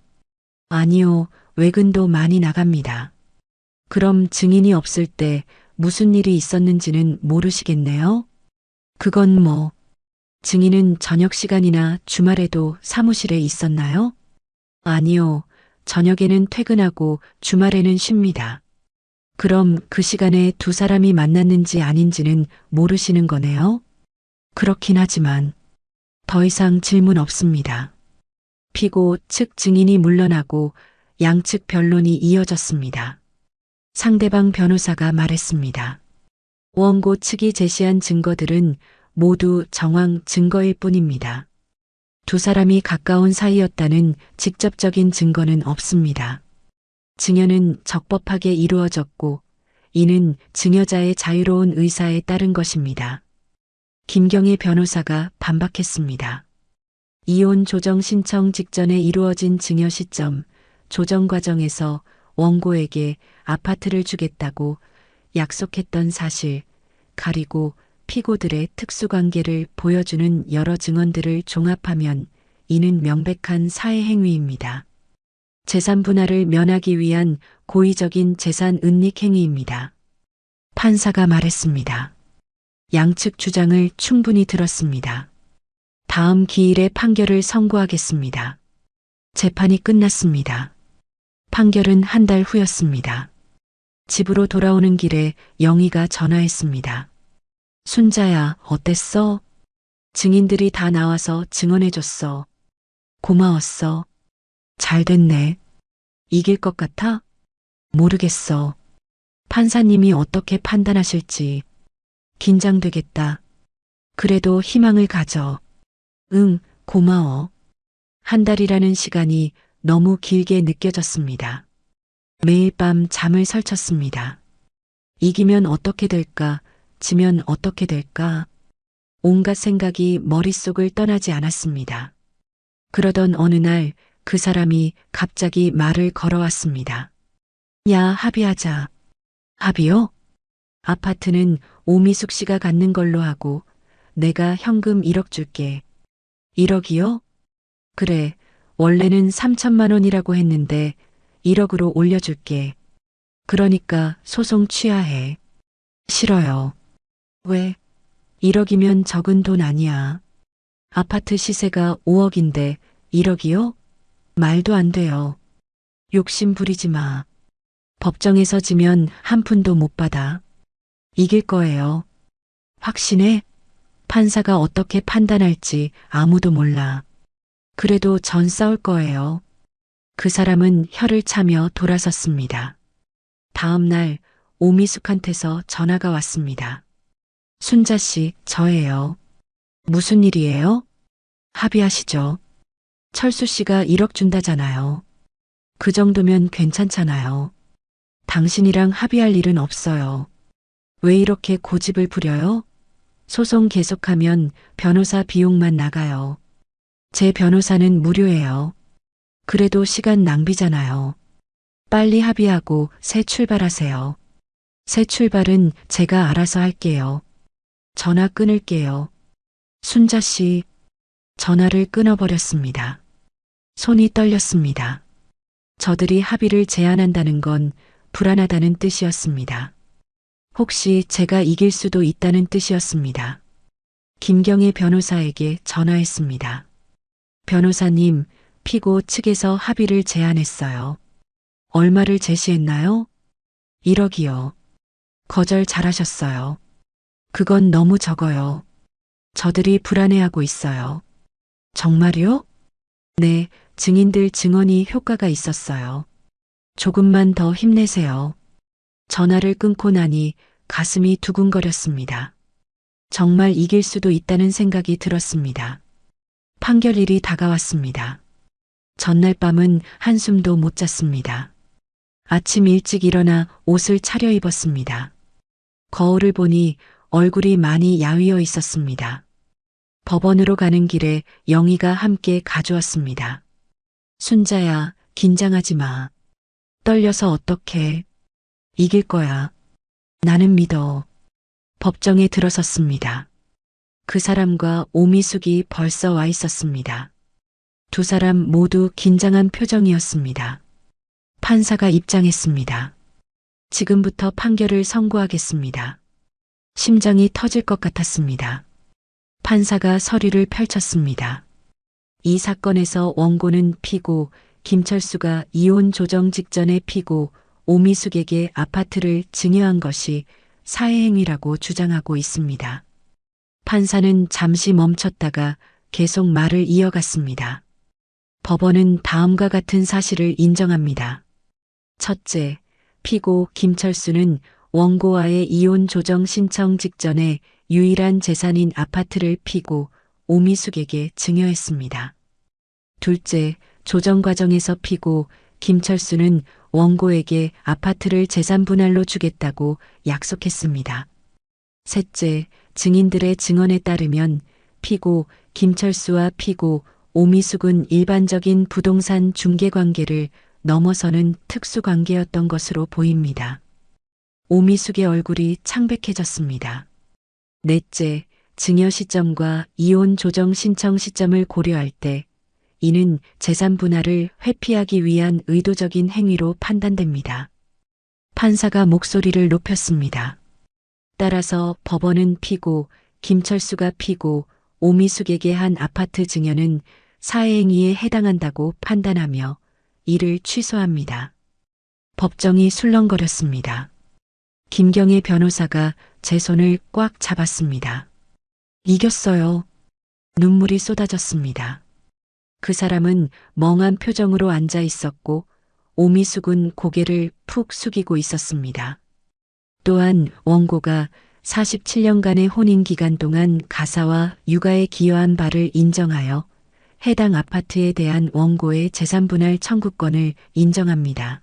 아니요, 외근도 많이 나갑니다. 그럼 증인이 없을 때 무슨 일이 있었는지는 모르시겠네요? 그건 뭐, 증인은 저녁 시간이나 주말에도 사무실에 있었나요? 아니요. 저녁에는 퇴근하고 주말에는 쉽니다. 그럼 그 시간에 두 사람이 만났는지 아닌지는 모르시는 거네요? 그렇긴 하지만 더 이상 질문 없습니다. 피고 측 증인이 물러나고 양측 변론이 이어졌습니다. 상대방 변호사가 말했습니다. 원고 측이 제시한 증거들은 모두 정황 증거일 뿐입니다. 두 사람이 가까운 사이였다는 직접적인 증거는 없습니다. 증여는 적법하게 이루어졌고 이는 증여자의 자유로운 의사에 따른 것입니다. 김경희 변호사가 반박했습니다. 이혼 조정 신청 직전에 이루어진 증여 시점, 조정 과정에서 원고에게 아파트를 주겠다고 약속했던 사실, 가리고 피고들의 특수관계를 보여주는 여러 증언들을 종합하면 이는 명백한 사회행위입니다. 재산 분할을 면하기 위한 고의적인 재산 은닉 행위입니다. 판사가 말했습니다. 양측 주장을 충분히 들었습니다. 다음 기일에 판결을 선고하겠습니다. 재판이 끝났습니다. 판결은 한 달 후였습니다. 집으로 돌아오는 길에 영희가 전화했습니다. 순자야, 어땠어? 증인들이 다 나와서 증언해줬어. 고마웠어. 잘 됐네. 이길 것 같아? 모르겠어. 판사님이 어떻게 판단하실지. 긴장되겠다. 그래도 희망을 가져. 응, 고마워. 한 달이라는 시간이 너무 길게 느껴졌습니다. 매일 밤 잠을 설쳤습니다. 이기면 어떻게 될까? 지면 어떻게 될까? 온갖 생각이 머릿속을 떠나지 않았습니다. 그러던 어느 날 그 사람이 갑자기 말을 걸어왔습니다. 야, 합의하자. 합의요? 아파트는 오미숙 씨가 갖는 걸로 하고 내가 현금 1억 줄게. 1억이요? 그래, 원래는 3천만 원이라고 했는데 1억으로 올려줄게. 그러니까 소송 취하해. 싫어요. 왜? 1억이면 적은 돈 아니야. 아파트 시세가 5억인데 1억이요? 말도 안 돼요. 욕심 부리지 마. 법정에서 지면 한 푼도 못 받아. 이길 거예요. 확신해? 판사가 어떻게 판단할지 아무도 몰라. 그래도 전 싸울 거예요. 그 사람은 혀를 차며 돌아섰습니다. 다음 날 오미숙한테서 전화가 왔습니다. 순자 씨, 저예요. 무슨 일이에요? 합의하시죠. 철수 씨가 1억 준다잖아요. 그 정도면 괜찮잖아요. 당신이랑 합의할 일은 없어요. 왜 이렇게 고집을 부려요? 소송 계속하면 변호사 비용만 나가요. 제 변호사는 무료예요. 그래도 시간 낭비잖아요. 빨리 합의하고 새 출발하세요. 새 출발은 제가 알아서 할게요. 전화 끊을게요. 순자 씨, 전화를 끊어버렸습니다. 손이 떨렸습니다. 저들이 합의를 제안한다는 건 불안하다는 뜻이었습니다. 혹시 제가 이길 수도 있다는 뜻이었습니다. 김경애 변호사에게 전화했습니다. 변호사님, 피고 측에서 합의를 제안했어요. 얼마를 제시했나요? 1억이요. 거절 잘하셨어요. 그건 너무 적어요. 저들이 불안해하고 있어요. 정말요? 네, 증인들 증언이 효과가 있었어요. 조금만 더 힘내세요. 전화를 끊고 나니 가슴이 두근거렸습니다. 정말 이길 수도 있다는 생각이 들었습니다. 판결일이 다가왔습니다. 전날 밤은 한숨도 못 잤습니다. 아침 일찍 일어나 옷을 차려입었습니다. 거울을 보니 얼굴이 많이 야위어 있었습니다. 법원으로 가는 길에 영희가 함께 가져왔습니다. 순자야, 긴장하지 마. 떨려서 어떡해. 이길 거야. 나는 믿어. 법정에 들어섰습니다. 그 사람과 오미숙이 벌써 와 있었습니다. 두 사람 모두 긴장한 표정이었습니다. 판사가 입장했습니다. 지금부터 판결을 선고하겠습니다. 심장이 터질 것 같았습니다. 판사가 서류를 펼쳤습니다. 이 사건에서 원고는 피고 김철수가 이혼 조정 직전에 피고 오미숙에게 아파트를 증여한 것이 사회행위라고 주장하고 있습니다. 판사는 잠시 멈췄다가 계속 말을 이어갔습니다. 법원은 다음과 같은 사실을 인정합니다. 첫째, 피고 김철수는 원고와의 이혼 조정 신청 직전에 유일한 재산인 아파트를 피고 오미숙에게 증여했습니다. 둘째, 조정 과정에서 피고 김철수는 원고에게 아파트를 재산 분할로 주겠다고 약속했습니다. 셋째, 증인들의 증언에 따르면 피고 김철수와 피고 오미숙은 일반적인 부동산 중개 관계를 넘어서는 특수 관계였던 것으로 보입니다. 오미숙의 얼굴이 창백해졌습니다. 넷째, 증여 시점과 이혼 조정 신청 시점을 고려할 때 이는 재산 분할을 회피하기 위한 의도적인 행위로 판단됩니다. 판사가 목소리를 높였습니다. 따라서 법원은 피고 김철수가 피고 오미숙에게 한 아파트 증여는 사회행위에 해당한다고 판단하며 이를 취소합니다. 법정이 술렁거렸습니다. 김경애 변호사가 제 손을 꽉 잡았습니다. 이겼어요. 눈물이 쏟아졌습니다. 그 사람은 멍한 표정으로 앉아 있었고 오미숙은 고개를 푹 숙이고 있었습니다. 또한 원고가 47년간의 혼인 기간 동안 가사와 육아에 기여한 바를 인정하여 해당 아파트에 대한 원고의 재산분할 청구권을 인정합니다.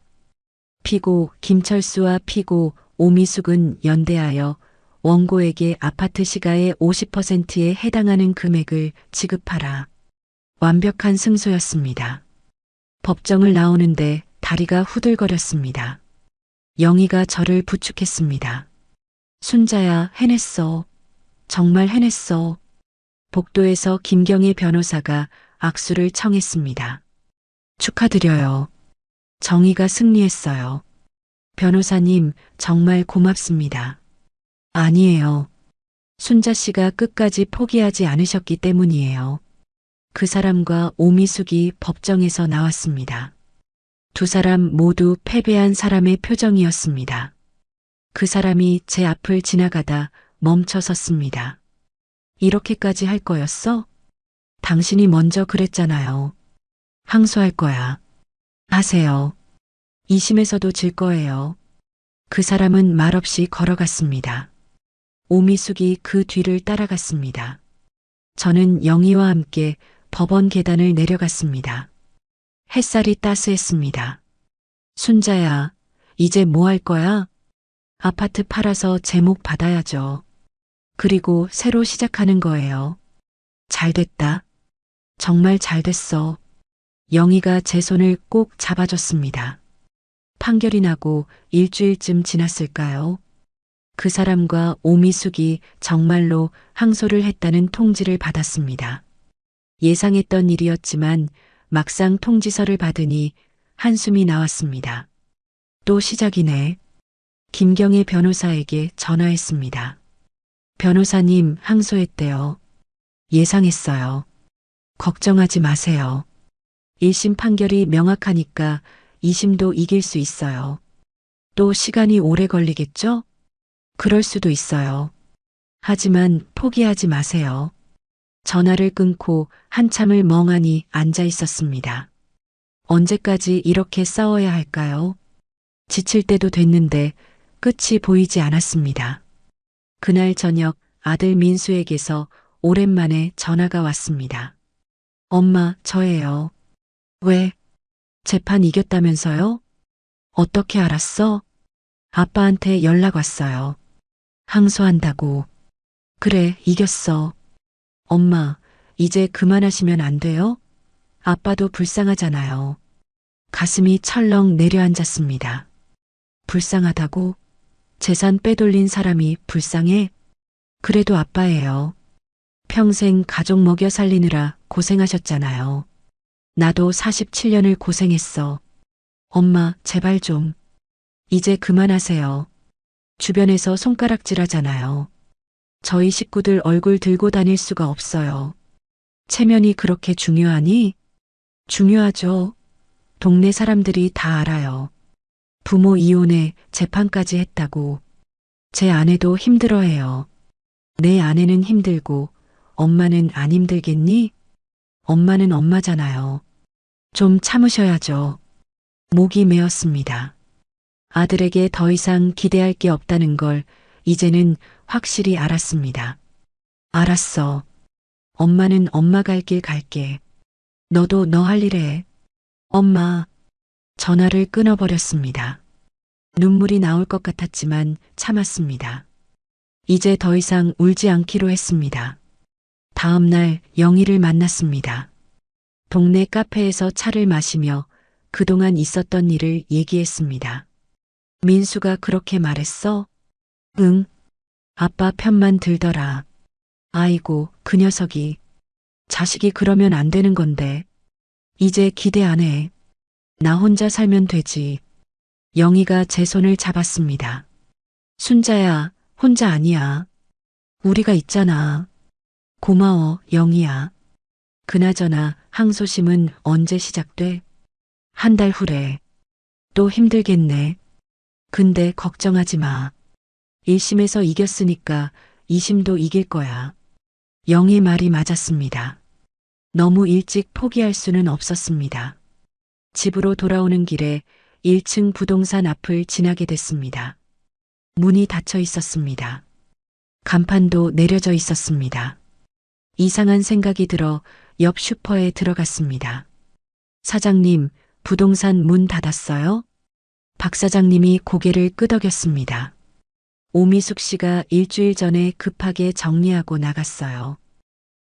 피고 김철수와 피고 오미숙은 연대하여 원고에게 아파트 시가의 50%에 해당하는 금액을 지급하라. 완벽한 승소였습니다. 법정을 나오는데 다리가 후들거렸습니다. 영희가 저를 부축했습니다. 순자야, 해냈어. 정말 해냈어. 복도에서 김경애 변호사가 악수를 청했습니다. 축하드려요. 정의가 승리했어요. 변호사님, 정말 고맙습니다. 아니에요. 순자 씨가 끝까지 포기하지 않으셨기 때문이에요. 그 사람과 오미숙이 법정에서 나왔습니다. 두 사람 모두 패배한 사람의 표정이었습니다. 그 사람이 제 앞을 지나가다 멈춰 섰습니다. 이렇게까지 할 거였어? 당신이 먼저 그랬잖아요. 항소할 거야. 하세요. 2심에서도 질 거예요. 그 사람은 말없이 걸어갔습니다. 오미숙이 그 뒤를 따라갔습니다. 저는 영희와 함께 법원 계단을 내려갔습니다. 햇살이 따스했습니다. 순자야, 이제 뭐 할 거야? 아파트 팔아서 제목 받아야죠. 그리고 새로 시작하는 거예요. 잘 됐다. 정말 잘 됐어. 영희가 제 손을 꼭 잡아줬습니다. 판결이 나고 일주일쯤 지났을까요? 그 사람과 오미숙이 정말로 항소를 했다는 통지를 받았습니다. 예상했던 일이었지만 막상 통지서를 받으니 한숨이 나왔습니다. 또 시작이네. 김경애 변호사에게 전화했습니다. 변호사님, 항소했대요. 예상했어요. 걱정하지 마세요. 1심 판결이 명확하니까 2심도 이길 수 있어요. 또 시간이 오래 걸리겠죠? 그럴 수도 있어요. 하지만 포기하지 마세요. 전화를 끊고 한참을 멍하니 앉아 있었습니다. 언제까지 이렇게 싸워야 할까요? 지칠 때도 됐는데 끝이 보이지 않았습니다. 그날 저녁 아들 민수에게서 오랜만에 전화가 왔습니다. 엄마, 저예요. 왜? 재판 이겼다면서요? 어떻게 알았어? 아빠한테 연락 왔어요. 항소한다고. 그래, 이겼어. 엄마, 이제 그만하시면 안 돼요? 아빠도 불쌍하잖아요. 가슴이 철렁 내려앉았습니다. 불쌍하다고? 재산 빼돌린 사람이 불쌍해? 그래도 아빠예요. 평생 가족 먹여 살리느라 고생하셨잖아요. 나도 47년을 고생했어. 엄마, 제발 좀. 이제 그만하세요. 주변에서 손가락질 하잖아요. 저희 식구들 얼굴 들고 다닐 수가 없어요. 체면이 그렇게 중요하니? 중요하죠. 동네 사람들이 다 알아요. 부모 이혼에 재판까지 했다고. 제 아내도 힘들어해요. 내 아내는 힘들고 엄마는 안 힘들겠니? 엄마는 엄마잖아요. 좀 참으셔야죠. 목이 메었습니다. 아들에게 더 이상 기대할 게 없다는 걸 이제는 확실히 알았습니다. 알았어. 엄마는 엄마 갈 길 갈게. 너도 너 할 일 해. 엄마. 전화를 끊어버렸습니다. 눈물이 나올 것 같았지만 참았습니다. 이제 더 이상 울지 않기로 했습니다. 다음 날 영희를 만났습니다. 동네 카페에서 차를 마시며 그동안 있었던 일을 얘기했습니다. 민수가 그렇게 말했어? 응. 아빠 편만 들더라. 아이고, 그 녀석이. 자식이 그러면 안 되는 건데. 이제 기대 안 해. 나 혼자 살면 되지. 영희가 제 손을 잡았습니다. 순자야, 혼자 아니야. 우리가 있잖아. 고마워, 영희야. 그나저나 항소심은 언제 시작돼? 한 달 후래. 또 힘들겠네. 근데 걱정하지 마. 1심에서 이겼으니까 2심도 이길 거야. 영희 말이 맞았습니다. 너무 일찍 포기할 수는 없었습니다. 집으로 돌아오는 길에 1층 부동산 앞을 지나게 됐습니다. 문이 닫혀 있었습니다. 간판도 내려져 있었습니다. 이상한 생각이 들어 옆 슈퍼에 들어갔습니다. 사장님, 부동산 문 닫았어요? 박 사장님이 고개를 끄덕였습니다. 오미숙 씨가 일주일 전에 급하게 정리하고 나갔어요.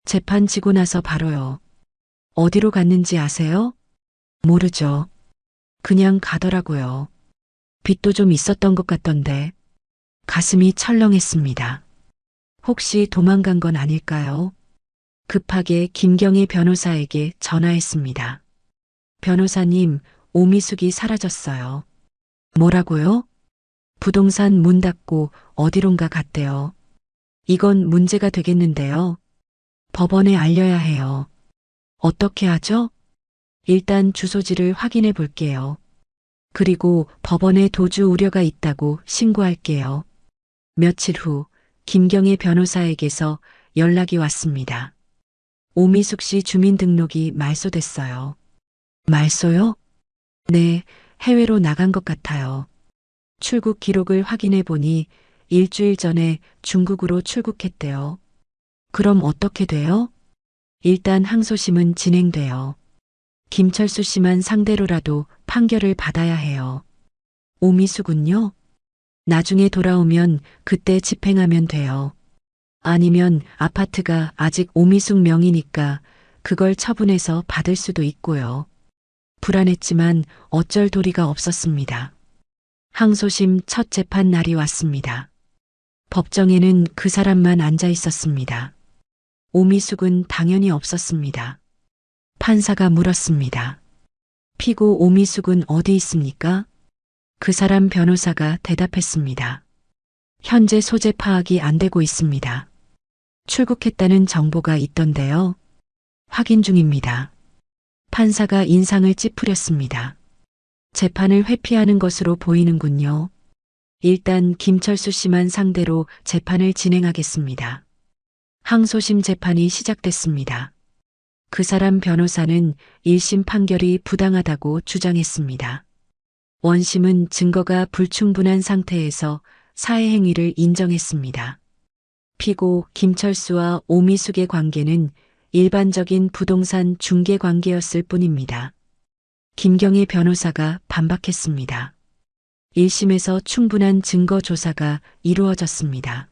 재판 지고 나서 바로요. 어디로 갔는지 아세요? 모르죠. 그냥 가더라고요. 빚도 좀 있었던 것 같던데. 가슴이 철렁했습니다. 혹시 도망간 건 아닐까요? 급하게 김경희 변호사에게 전화했습니다. 변호사님, 오미숙이 사라졌어요. 뭐라고요? 부동산 문 닫고 어디론가 갔대요. 이건 문제가 되겠는데요. 법원에 알려야 해요. 어떻게 하죠? 일단 주소지를 확인해 볼게요. 그리고 법원에 도주 우려가 있다고 신고할게요. 며칠 후 김경희 변호사에게서 연락이 왔습니다. 오미숙 씨 주민등록이 말소됐어요. 말소요? 네, 해외로 나간 것 같아요. 출국 기록을 확인해 보니 일주일 전에 중국으로 출국했대요. 그럼 어떻게 돼요? 일단 항소심은 진행돼요. 김철수 씨만 상대로라도 판결을 받아야 해요. 오미숙은요? 나중에 돌아오면 그때 집행하면 돼요. 아니면 아파트가 아직 오미숙 명의니까 그걸 처분해서 받을 수도 있고요. 불안했지만 어쩔 도리가 없었습니다. 항소심 첫 재판 날이 왔습니다. 법정에는 그 사람만 앉아 있었습니다. 오미숙은 당연히 없었습니다. 판사가 물었습니다. 피고 오미숙은 어디 있습니까? 그 사람 변호사가 대답했습니다. 현재 소재 파악이 안 되고 있습니다. 출국했다는 정보가 있던데요. 확인 중입니다. 판사가 인상을 찌푸렸습니다. 재판을 회피하는 것으로 보이는군요. 일단 김철수 씨만 상대로 재판을 진행하겠습니다. 항소심 재판이 시작됐습니다. 그 사람 변호사는 1심 판결이 부당하다고 주장했습니다. 원심은 증거가 불충분한 상태에서 사회 행위를 인정했습니다. 피고 김철수와 오미숙의 관계는 일반적인 부동산 중개 관계였을 뿐입니다. 김경희 변호사가 반박했습니다. 1심에서 충분한 증거 조사가 이루어졌습니다.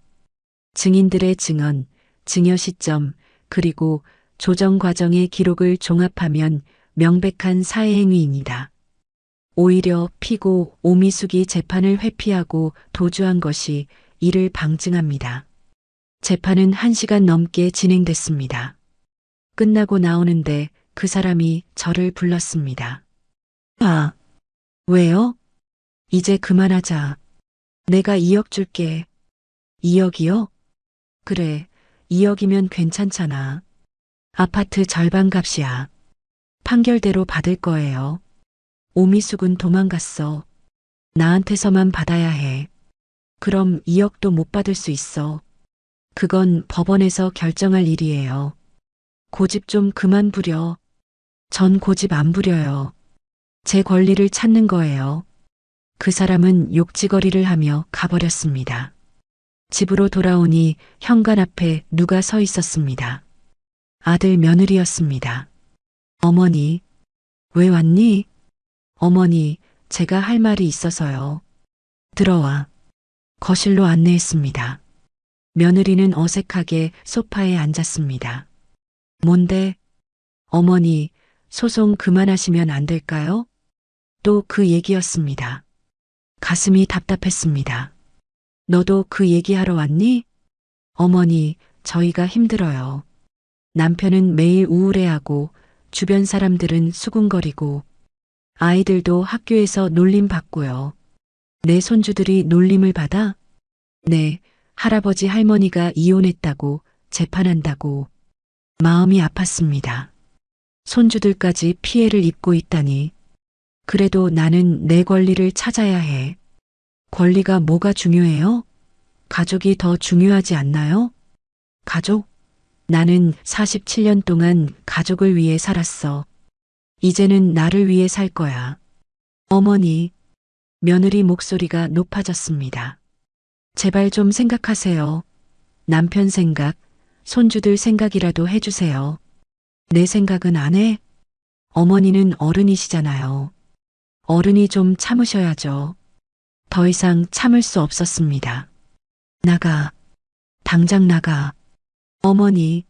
증인들의 증언, 증여 시점, 그리고 조정 과정의 기록을 종합하면 명백한 사회행위입니다. 오히려 피고 오미숙이 재판을 회피하고 도주한 것이 이를 방증합니다. 재판은 1시간 넘게 진행됐습니다. 끝나고 나오는데 그 사람이 저를 불렀습니다. 아, 왜요? 이제 그만하자. 내가 2억 줄게. 2억이요? 그래, 2억이면 괜찮잖아. 아파트 절반 값이야. 판결대로 받을 거예요. 오미숙은 도망갔어. 나한테서만 받아야 해. 그럼 2억도 못 받을 수 있어. 그건 법원에서 결정할 일이에요. 고집 좀 그만 부려. 전 고집 안 부려요. 제 권리를 찾는 거예요. 그 사람은 욕지거리를 하며 가버렸습니다. 집으로 돌아오니 현관 앞에 누가 서 있었습니다. 아들 며느리였습니다. 어머니, 왜 왔니? 어머니, 제가 할 말이 있어서요. 들어와. 거실로 안내했습니다. 며느리는 어색하게 소파에 앉았습니다. 뭔데? 어머니, 소송 그만하시면 안 될까요? 또 그 얘기였습니다. 가슴이 답답했습니다. 너도 그 얘기하러 왔니? 어머니, 저희가 힘들어요. 남편은 매일 우울해하고 주변 사람들은 수군거리고 아이들도 학교에서 놀림받고요. 내 손주들이 놀림을 받아? 네, 할아버지 할머니가 이혼했다고 재판한다고 마음이 아팠습니다. 손주들까지 피해를 입고 있다니. 그래도 나는 내 권리를 찾아야 해. 권리가 뭐가 중요해요? 가족이 더 중요하지 않나요? 가족? 나는 47년 동안 가족을 위해 살았어. 이제는 나를 위해 살 거야. 어머니, 며느리 목소리가 높아졌습니다. 제발 좀 생각하세요. 남편 생각, 손주들 생각이라도 해주세요. 내 생각은 안 해? 어머니는 어른이시잖아요. 어른이 좀 참으셔야죠. 더 이상 참을 수 없었습니다. 나가. 당장 나가. 어머니,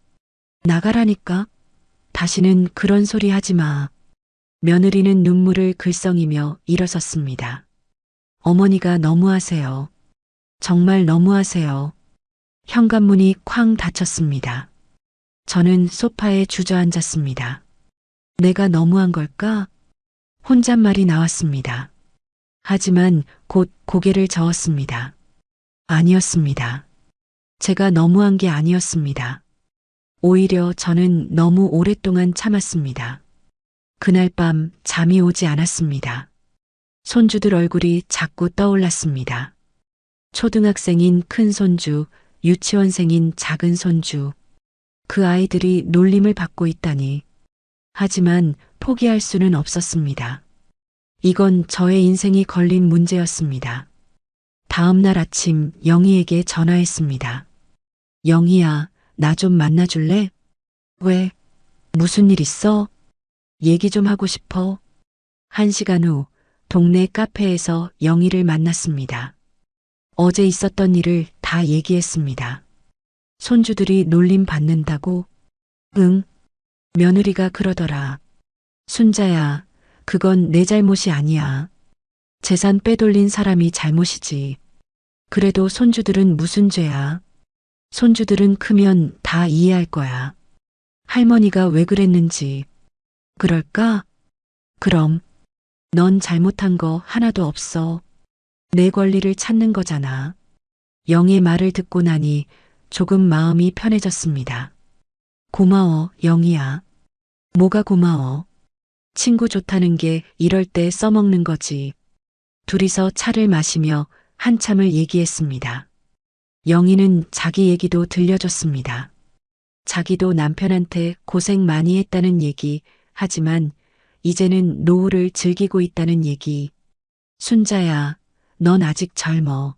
나가라니까. 다시는 그런 소리 하지 마. 며느리는 눈물을 글썽이며 일어섰습니다. 어머니가 너무하세요. 정말 너무하세요. 현관문이 쾅 닫혔습니다. 저는 소파에 주저앉았습니다. 내가 너무한 걸까? 혼잣말이 나왔습니다. 하지만 곧 고개를 저었습니다. 아니었습니다. 제가 너무한 게 아니었습니다. 오히려 저는 너무 오랫동안 참았습니다. 그날 밤 잠이 오지 않았습니다. 손주들 얼굴이 자꾸 떠올랐습니다. 초등학생인 큰 손주, 유치원생인 작은 손주. 그 아이들이 놀림을 받고 있다니. 하지만 포기할 수는 없었습니다. 이건 저의 인생이 걸린 문제였습니다. 다음 날 아침 영희에게 전화했습니다. 영희야, 나 좀 만나줄래? 왜? 무슨 일 있어? 얘기 좀 하고 싶어. 1시간 후 동네 카페에서 영희를 만났습니다. 어제 있었던 일을 다 얘기했습니다. 손주들이 놀림 받는다고? 응. 며느리가 그러더라. 순자야, 그건 내 잘못이 아니야. 재산 빼돌린 사람이 잘못이지. 그래도 손주들은 무슨 죄야? 손주들은 크면 다 이해할 거야. 할머니가 왜 그랬는지. 그럴까? 그럼. 넌 잘못한 거 하나도 없어. 내 권리를 찾는 거잖아. 영의 말을 듣고 나니 조금 마음이 편해졌습니다. 고마워, 영희야. 뭐가 고마워? 친구 좋다는 게 이럴 때 써먹는 거지. 둘이서 차를 마시며 한참을 얘기했습니다. 영희는 자기 얘기도 들려줬습니다. 자기도 남편한테 고생 많이 했다는 얘기, 하지만 이제는 노후를 즐기고 있다는 얘기. 순자야, 넌 아직 젊어.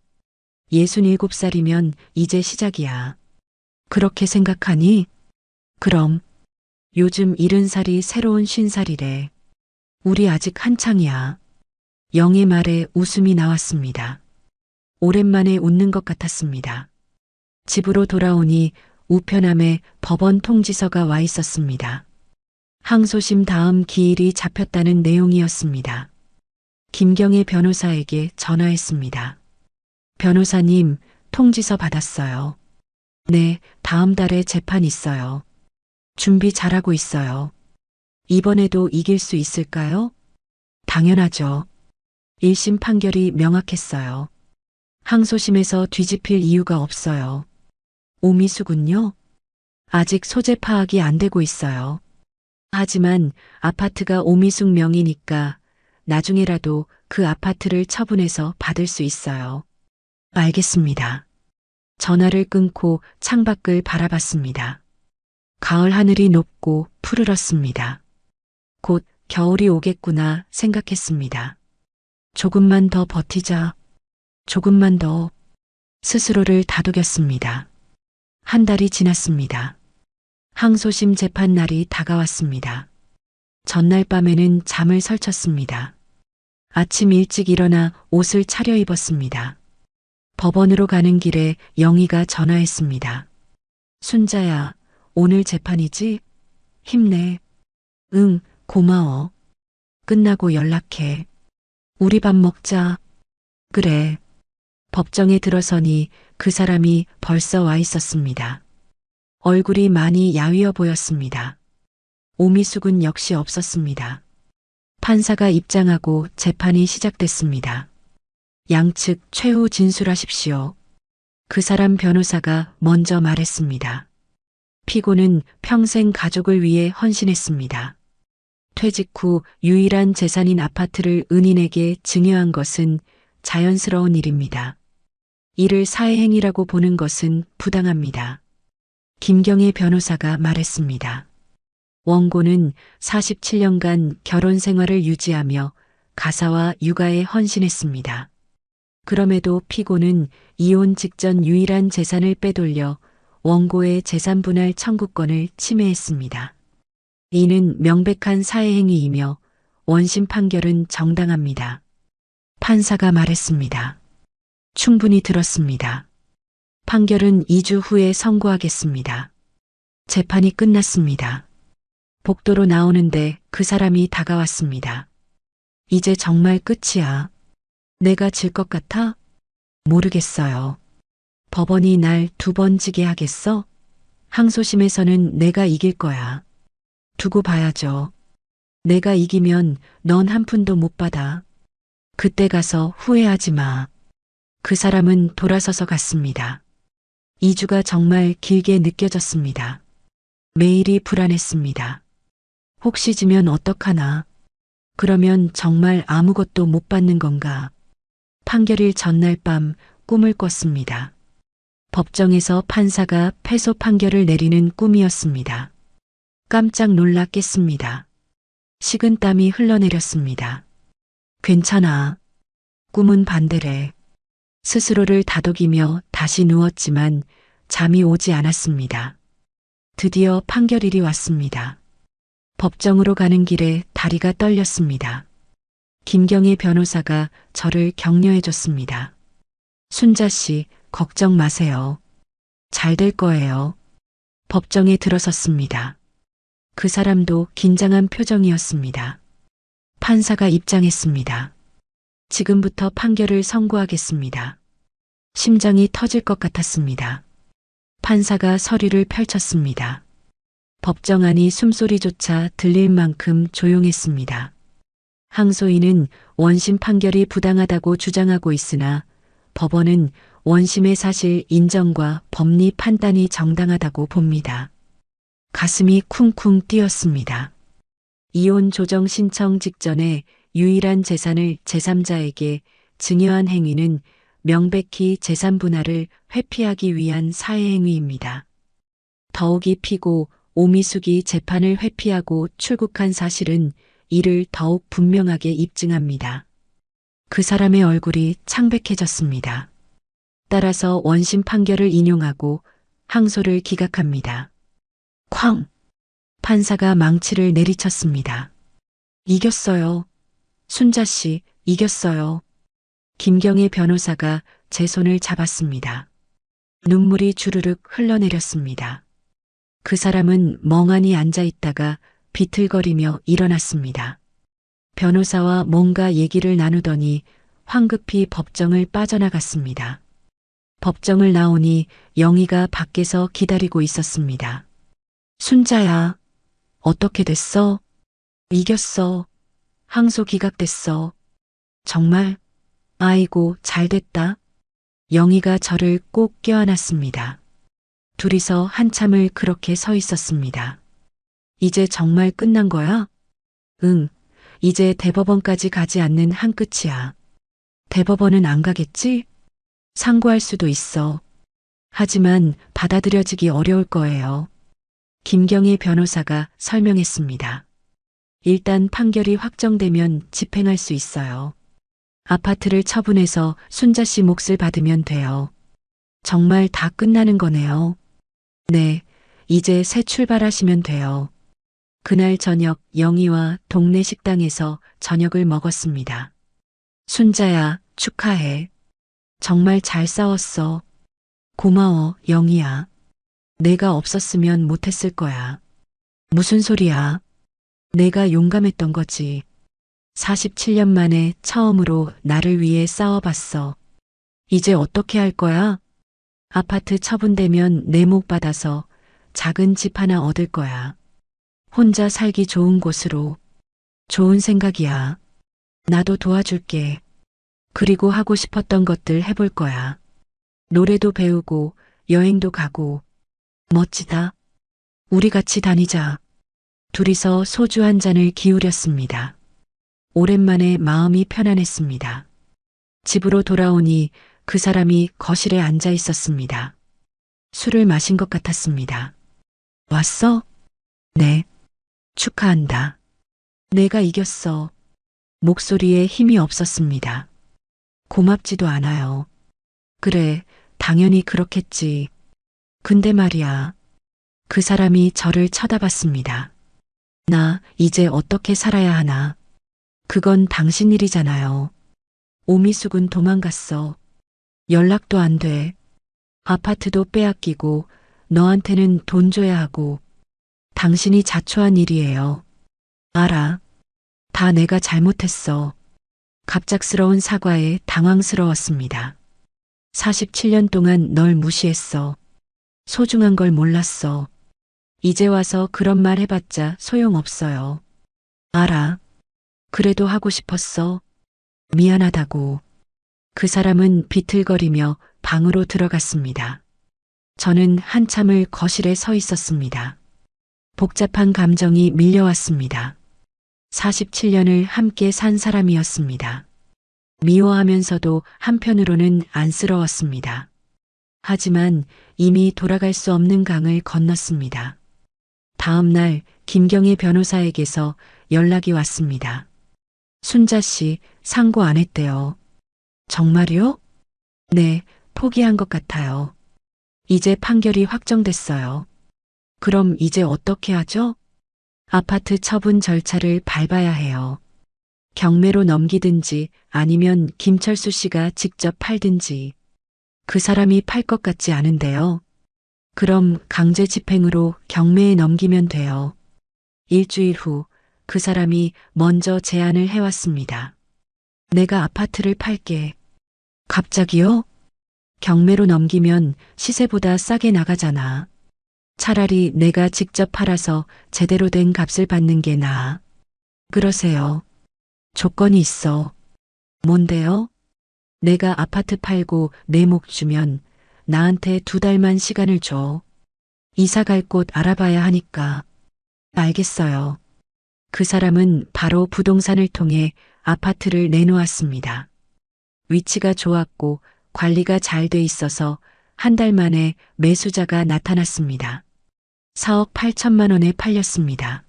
67살이면 이제 시작이야. 그렇게 생각하니? 그럼. 요즘 70살이 새로운 50살이래. 우리 아직 한창이야. 영의 말에 웃음이 나왔습니다. 오랜만에 웃는 것 같았습니다. 집으로 돌아오니 우편함에 법원 통지서가 와 있었습니다. 항소심 다음 기일이 잡혔다는 내용이었습니다. 김경애 변호사에게 전화했습니다. 변호사님, 통지서 받았어요. 네, 다음 달에 재판 있어요. 준비 잘하고 있어요. 이번에도 이길 수 있을까요? 당연하죠. 1심 판결이 명확했어요. 항소심에서 뒤집힐 이유가 없어요. 오미숙은요? 아직 소재 파악이 안 되고 있어요. 하지만 아파트가 오미숙 명의니까 나중에라도 그 아파트를 처분해서 받을 수 있어요. 알겠습니다. 전화를 끊고 창밖을 바라봤습니다. 가을 하늘이 높고 푸르렀습니다. 곧 겨울이 오겠구나 생각했습니다. 조금만 더 버티자. 조금만 더. 스스로를 다독였습니다. 한 달이 지났습니다. 항소심 재판 날이 다가왔습니다. 전날 밤에는 잠을 설쳤습니다. 아침 일찍 일어나 옷을 차려입었습니다. 법원으로 가는 길에 영희가 전화했습니다. 순자야, 오늘 재판이지? 힘내. 응, 고마워. 끝나고 연락해. 우리 밥 먹자. 그래. 법정에 들어서니 그 사람이 벌써 와 있었습니다. 얼굴이 많이 야위어 보였습니다. 오미숙은 역시 없었습니다. 판사가 입장하고 재판이 시작됐습니다. 양측 최후 진술하십시오. 그 사람 변호사가 먼저 말했습니다. 피고는 평생 가족을 위해 헌신했습니다. 퇴직 후 유일한 재산인 아파트를 은인에게 증여한 것은 자연스러운 일입니다. 이를 사회행위라고 보는 것은 부당합니다. 김경애 변호사가 말했습니다. 원고는 47년간 결혼 생활을 유지하며 가사와 육아에 헌신했습니다. 그럼에도 피고는 이혼 직전 유일한 재산을 빼돌려 원고의 재산 분할 청구권을 침해했습니다. 이는 명백한 사회행위이며 원심 판결은 정당합니다. 판사가 말했습니다. 충분히 들었습니다. 판결은 2주 후에 선고하겠습니다. 재판이 끝났습니다. 복도로 나오는데 그 사람이 다가왔습니다. 이제 정말 끝이야. 내가 질 것 같아? 모르겠어요. 법원이 날 2번 지게 하겠어? 항소심에서는 내가 이길 거야. 두고 봐야죠. 내가 이기면 넌 한 푼도 못 받아. 그때 가서 후회하지 마. 그 사람은 돌아서서 갔습니다. 2주가 정말 길게 느껴졌습니다. 매일이 불안했습니다. 혹시 지면 어떡하나? 그러면 정말 아무것도 못 받는 건가? 판결일 전날 밤 꿈을 꿨습니다. 법정에서 판사가 패소 판결을 내리는 꿈이었습니다. 깜짝 놀라 깼습니다. 식은땀이 흘러내렸습니다. 괜찮아. 꿈은 반대래. 스스로를 다독이며 다시 누웠지만 잠이 오지 않았습니다. 드디어 판결일이 왔습니다. 법정으로 가는 길에 다리가 떨렸습니다. 김경애 변호사가 저를 격려해 줬습니다. 순자 씨, 걱정 마세요. 잘 될 거예요. 법정에 들어섰습니다. 그 사람도 긴장한 표정이었습니다. 판사가 입장했습니다. 지금부터 판결을 선고하겠습니다. 심장이 터질 것 같았습니다. 판사가 서류를 펼쳤습니다. 법정 안이 숨소리조차 들릴 만큼 조용했습니다. 항소인은 원심 판결이 부당하다고 주장하고 있으나 법원은 원심의 사실 인정과 법리 판단이 정당하다고 봅니다. 가슴이 쿵쿵 뛰었습니다. 이혼 조정 신청 직전에 유일한 재산을 제3자에게 증여한 행위는 명백히 재산 분할을 회피하기 위한 사회행위입니다. 더욱이 피고 오미숙이 재판을 회피하고 출국한 사실은 이를 더욱 분명하게 입증합니다. 그 사람의 얼굴이 창백해졌습니다. 따라서 원심 판결을 인용하고 항소를 기각합니다. 쾅! 판사가 망치를 내리쳤습니다. 이겼어요. 순자 씨, 이겼어요. 김경애 변호사가 제 손을 잡았습니다. 눈물이 주르륵 흘러내렸습니다. 그 사람은 멍하니 앉아 있다가 비틀거리며 일어났습니다. 변호사와 뭔가 얘기를 나누더니 황급히 법정을 빠져나갔습니다. 법정을 나오니 영희가 밖에서 기다리고 있었습니다. 순자야, 어떻게 됐어? 이겼어. 항소 기각됐어. 정말? 아이고, 잘 됐다. 영희가 저를 꼭 껴안았습니다. 둘이서 한참을 그렇게 서 있었습니다. 이제 정말 끝난 거야? 응, 이제 대법원까지 가지 않는 한 끝이야. 대법원은 안 가겠지? 상고할 수도 있어. 하지만 받아들여지기 어려울 거예요. 김경희 변호사가 설명했습니다. 일단 판결이 확정되면 집행할 수 있어요. 아파트를 처분해서 순자 씨 몫을 받으면 돼요. 정말 다 끝나는 거네요. 네, 이제 새 출발하시면 돼요. 그날 저녁 영희와 동네 식당에서 저녁을 먹었습니다. 순자야, 축하해. 정말 잘 싸웠어. 고마워, 영희야. 내가 없었으면 못했을 거야. 무슨 소리야? 내가 용감했던 거지. 47년 만에 처음으로 나를 위해 싸워봤어. 이제 어떻게 할 거야? 아파트 처분되면 내 목 받아서 작은 집 하나 얻을 거야. 혼자 살기 좋은 곳으로. 좋은 생각이야. 나도 도와줄게. 그리고 하고 싶었던 것들 해볼 거야. 노래도 배우고 여행도 가고. 멋지다. 우리 같이 다니자. 둘이서 소주 한 잔을 기울였습니다. 오랜만에 마음이 편안했습니다. 집으로 돌아오니 그 사람이 거실에 앉아 있었습니다. 술을 마신 것 같았습니다. 왔어? 네. 축하한다. 내가 이겼어. 목소리에 힘이 없었습니다. 고맙지도 않아요. 그래, 당연히 그렇겠지. 근데 말이야. 그 사람이 저를 쳐다봤습니다. 나 이제 어떻게 살아야 하나? 그건 당신 일이잖아요. 오미숙은 도망갔어. 연락도 안 돼. 아파트도 빼앗기고 너한테는 돈 줘야 하고. 당신이 자초한 일이에요. 알아. 다 내가 잘못했어. 갑작스러운 사과에 당황스러웠습니다. 47년 동안 널 무시했어. 소중한 걸 몰랐어. 이제 와서 그런 말 해봤자 소용없어요. 알아. 그래도 하고 싶었어. 미안하다고. 그 사람은 비틀거리며 방으로 들어갔습니다. 저는 한참을 거실에 서 있었습니다. 복잡한 감정이 밀려왔습니다. 47년을 함께 산 사람이었습니다. 미워하면서도 한편으로는 안쓰러웠습니다. 하지만 이미 돌아갈 수 없는 강을 건넜습니다. 다음 날 김경희 변호사에게서 연락이 왔습니다. 순자 씨 상고 안 했대요. 정말요? 네, 포기한 것 같아요. 이제 판결이 확정됐어요. 그럼 이제 어떻게 하죠? 아파트 처분 절차를 밟아야 해요. 경매로 넘기든지 아니면 김철수 씨가 직접 팔든지. 그 사람이 팔 것 같지 않은데요. 그럼 강제 집행으로 경매에 넘기면 돼요. 일주일 후 그 사람이 먼저 제안을 해왔습니다. 내가 아파트를 팔게. 갑자기요? 경매로 넘기면 시세보다 싸게 나가잖아. 차라리 내가 직접 팔아서 제대로 된 값을 받는 게 나아. 그러세요. 조건이 있어. 뭔데요? 내가 아파트 팔고 내 목 주면 나한테 2달만 시간을 줘. 이사 갈 곳 알아봐야 하니까. 알겠어요. 그 사람은 바로 부동산을 통해 아파트를 내놓았습니다. 위치가 좋았고 관리가 잘 돼 있어서 한 달 만에 매수자가 나타났습니다. 4억 8천만 원에 팔렸습니다.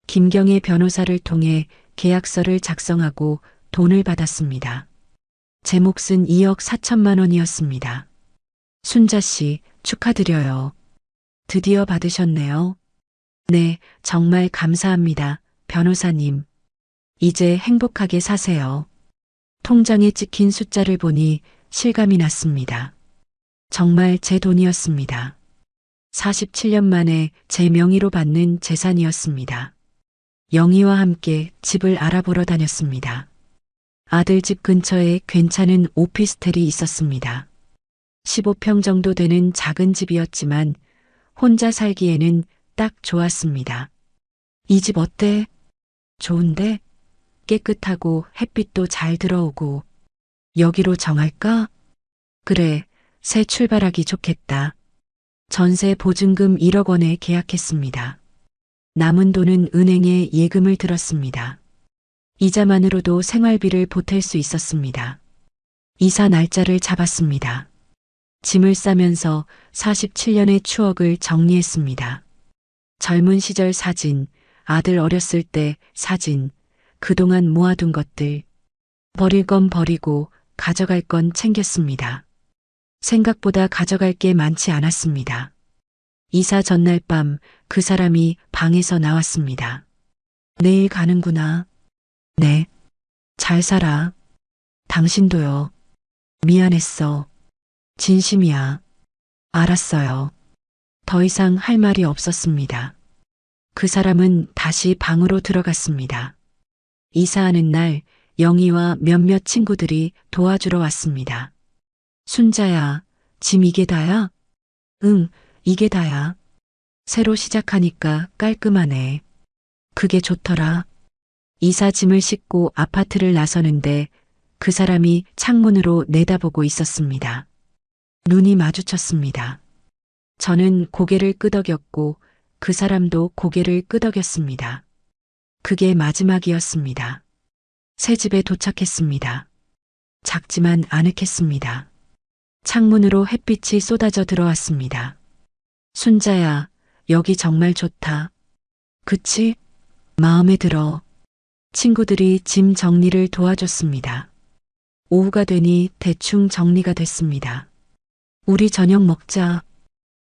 김경희 변호사를 통해 계약서를 작성하고 돈을 받았습니다. 제 몫은 2억 4천만 원이었습니다. 순자 씨, 축하드려요. 드디어 받으셨네요. 네, 정말 감사합니다, 변호사님. 이제 행복하게 사세요. 통장에 찍힌 숫자를 보니 실감이 났습니다. 정말 제 돈이었습니다. 47년 만에 제 명의로 받는 재산이었습니다. 영희와 함께 집을 알아보러 다녔습니다. 아들 집 근처에 괜찮은 오피스텔이 있었습니다. 15평 정도 되는 작은 집이었지만 혼자 살기에는 딱 좋았습니다. 이 집 어때? 좋은데? 깨끗하고 햇빛도 잘 들어오고 여기로 정할까? 그래, 새 출발하기 좋겠다. 전세 보증금 1억 원에 계약했습니다. 남은 돈은 은행에 예금을 들었습니다. 이자만으로도 생활비를 보탤 수 있었습니다. 이사 날짜를 잡았습니다. 짐을 싸면서 47년의 추억을 정리했습니다. 젊은 시절 사진, 아들 어렸을 때 사진, 그동안 모아둔 것들, 버릴 건 버리고 가져갈 건 챙겼습니다. 생각보다 가져갈 게 많지 않았습니다. 이사 전날 밤 그 사람이 방에서 나왔습니다. 내일 가는구나. 네. 잘 살아. 당신도요. 미안했어. 진심이야. 알았어요. 더 이상 할 말이 없었습니다. 그 사람은 다시 방으로 들어갔습니다. 이사하는 날 영희와 몇몇 친구들이 도와주러 왔습니다. 순자야, 짐 이게 다야? 응, 이게 다야. 새로 시작하니까 깔끔하네. 그게 좋더라. 이사 짐을 싣고 아파트를 나서는데 그 사람이 창문으로 내다보고 있었습니다. 눈이 마주쳤습니다. 저는 고개를 끄덕였고 그 사람도 고개를 끄덕였습니다. 그게 마지막이었습니다. 새 집에 도착했습니다. 작지만 아늑했습니다. 창문으로 햇빛이 쏟아져 들어왔습니다. 순자야, 여기 정말 좋다. 그치? 마음에 들어. 친구들이 짐 정리를 도와줬습니다. 오후가 되니 대충 정리가 됐습니다. 우리 저녁 먹자.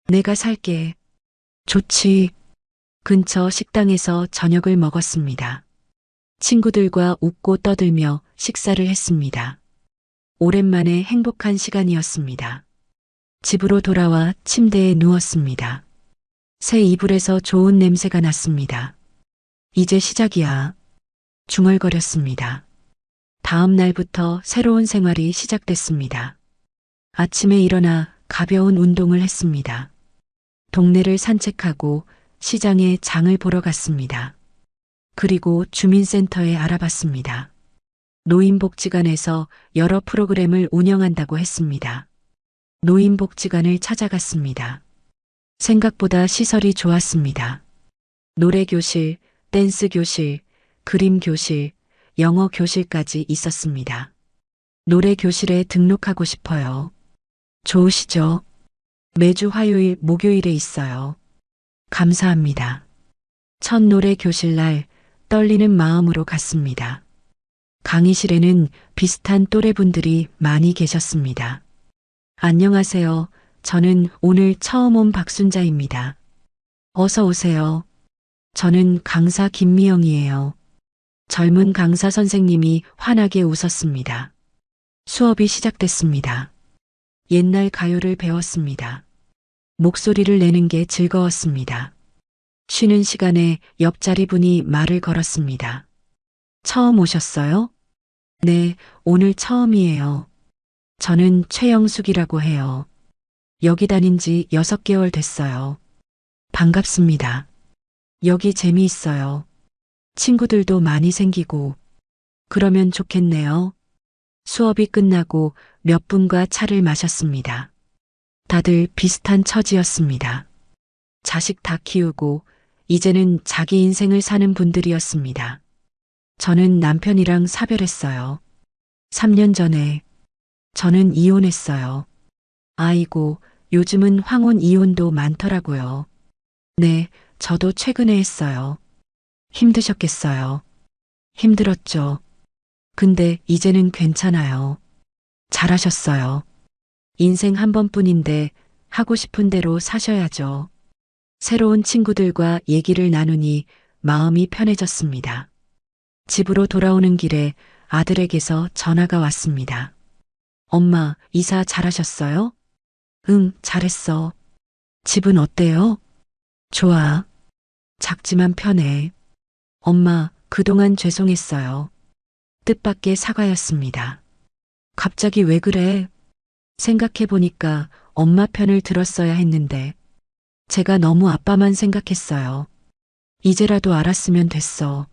내가 살게. 좋지. 근처 식당에서 저녁을 먹었습니다. 친구들과 웃고 떠들며 식사를 했습니다. 오랜만에 행복한 시간이었습니다. 집으로 돌아와 침대에 누웠습니다. 새 이불에서 좋은 냄새가 났습니다. 이제 시작이야. 중얼거렸습니다. 다음 날부터 새로운 생활이 시작됐습니다. 아침에 일어나 가벼운 운동을 했습니다. 동네를 산책하고 시장에 장을 보러 갔습니다. 그리고 주민센터에 알아봤습니다. 노인복지관에서 여러 프로그램을 운영한다고 했습니다. 노인복지관을 찾아갔습니다. 생각보다 시설이 좋았습니다. 노래교실, 댄스교실, 그림교실, 영어교실까지 있었습니다. 노래교실에 등록하고 싶어요. 좋으시죠? 매주 화요일, 목요일에 있어요. 감사합니다. 첫 노래교실 날 떨리는 마음으로 갔습니다. 강의실에는 비슷한 또래분들이 많이 계셨습니다. 안녕하세요. 저는 오늘 처음 온 박순자입니다. 어서 오세요. 저는 강사 김미영이에요. 젊은 강사 선생님이 환하게 웃었습니다. 수업이 시작됐습니다. 옛날 가요를 배웠습니다. 목소리를 내는 게 즐거웠습니다. 쉬는 시간에 옆자리 분이 말을 걸었습니다. 처음 오셨어요? 네, 오늘 처음이에요. 저는 최영숙이라고 해요. 여기 다닌 지 6개월 됐어요. 반갑습니다. 여기 재미있어요. 친구들도 많이 생기고 그러면 좋겠네요. 수업이 끝나고 몇 분과 차를 마셨습니다. 다들 비슷한 처지였습니다. 자식 다 키우고 이제는 자기 인생을 사는 분들이었습니다. 저는 남편이랑 사별했어요. 3년 전에 저는 이혼했어요. 아이고, 요즘은 황혼 이혼도 많더라고요. 네, 저도 최근에 했어요. 힘드셨겠어요. 힘들었죠. 근데 이제는 괜찮아요. 잘하셨어요. 인생 한 번뿐인데 하고 싶은 대로 사셔야죠. 새로운 친구들과 얘기를 나누니 마음이 편해졌습니다. 집으로 돌아오는 길에 아들에게서 전화가 왔습니다. 엄마, 이사 잘하셨어요? 응, 잘했어. 집은 어때요? 좋아. 작지만 편해. 엄마, 그동안 죄송했어요. 뜻밖의 사과였습니다. 갑자기 왜 그래? 생각해보니까 엄마 편을 들었어야 했는데 제가 너무 아빠만 생각했어요. 이제라도 알았으면 됐어.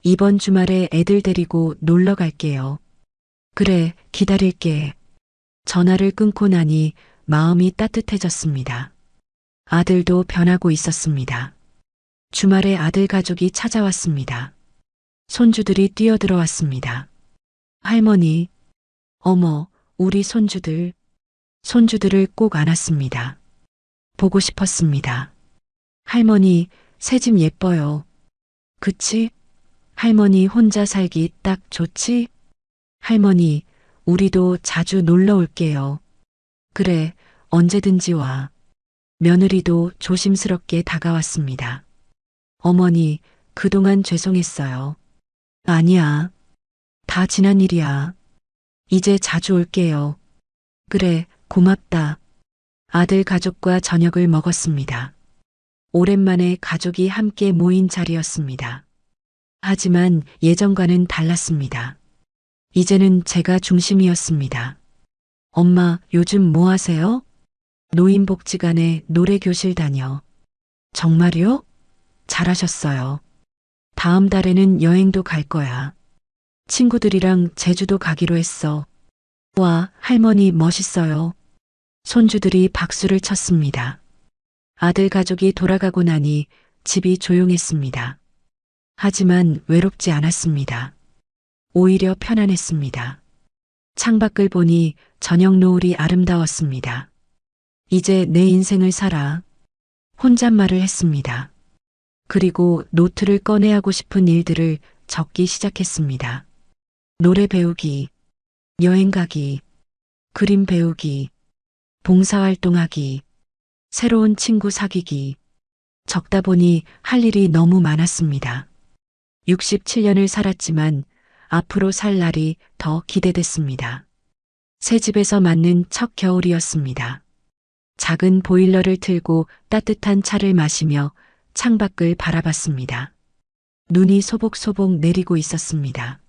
이번 주말에 애들 데리고 놀러 갈게요. 그래, 기다릴게. 전화를 끊고 나니 마음이 따뜻해졌습니다. 아들도 변하고 있었습니다. 주말에 아들 가족이 찾아왔습니다. 손주들이 뛰어들어왔습니다. 할머니, 어머, 우리 손주들. 손주들을 꼭 안았습니다. 보고 싶었습니다. 할머니, 새 집 예뻐요. 그치? 할머니 혼자 살기 딱 좋지? 할머니, 우리도 자주 놀러 올게요. 그래, 언제든지 와. 며느리도 조심스럽게 다가왔습니다. 어머니, 그동안 죄송했어요. 아니야. 다 지난 일이야. 이제 자주 올게요. 그래, 고맙다. 아들 가족과 저녁을 먹었습니다. 오랜만에 가족이 함께 모인 자리였습니다. 하지만 예전과는 달랐습니다. 이제는 제가 중심이었습니다. 엄마, 요즘 뭐 하세요? 노인복지관에 노래교실 다녀. 정말요? 잘하셨어요. 다음 달에는 여행도 갈 거야. 친구들이랑 제주도 가기로 했어. 와, 할머니 멋있어요. 손주들이 박수를 쳤습니다. 아들 가족이 돌아가고 나니 집이 조용했습니다. 하지만 외롭지 않았습니다. 오히려 편안했습니다. 창밖을 보니 저녁 노을이 아름다웠습니다. 이제 내 인생을 살아. 혼잣말을 했습니다. 그리고 노트를 꺼내 하고 싶은 일들을 적기 시작했습니다. 노래 배우기, 여행 가기, 그림 배우기, 봉사활동하기, 새로운 친구 사귀기. 적다 보니 할 일이 너무 많았습니다. 67년을 살았지만 앞으로 살 날이 더 기대됐습니다. 새 집에서 맞는 첫 겨울이었습니다. 작은 보일러를 틀고 따뜻한 차를 마시며 창밖을 바라봤습니다. 눈이 소복소복 내리고 있었습니다.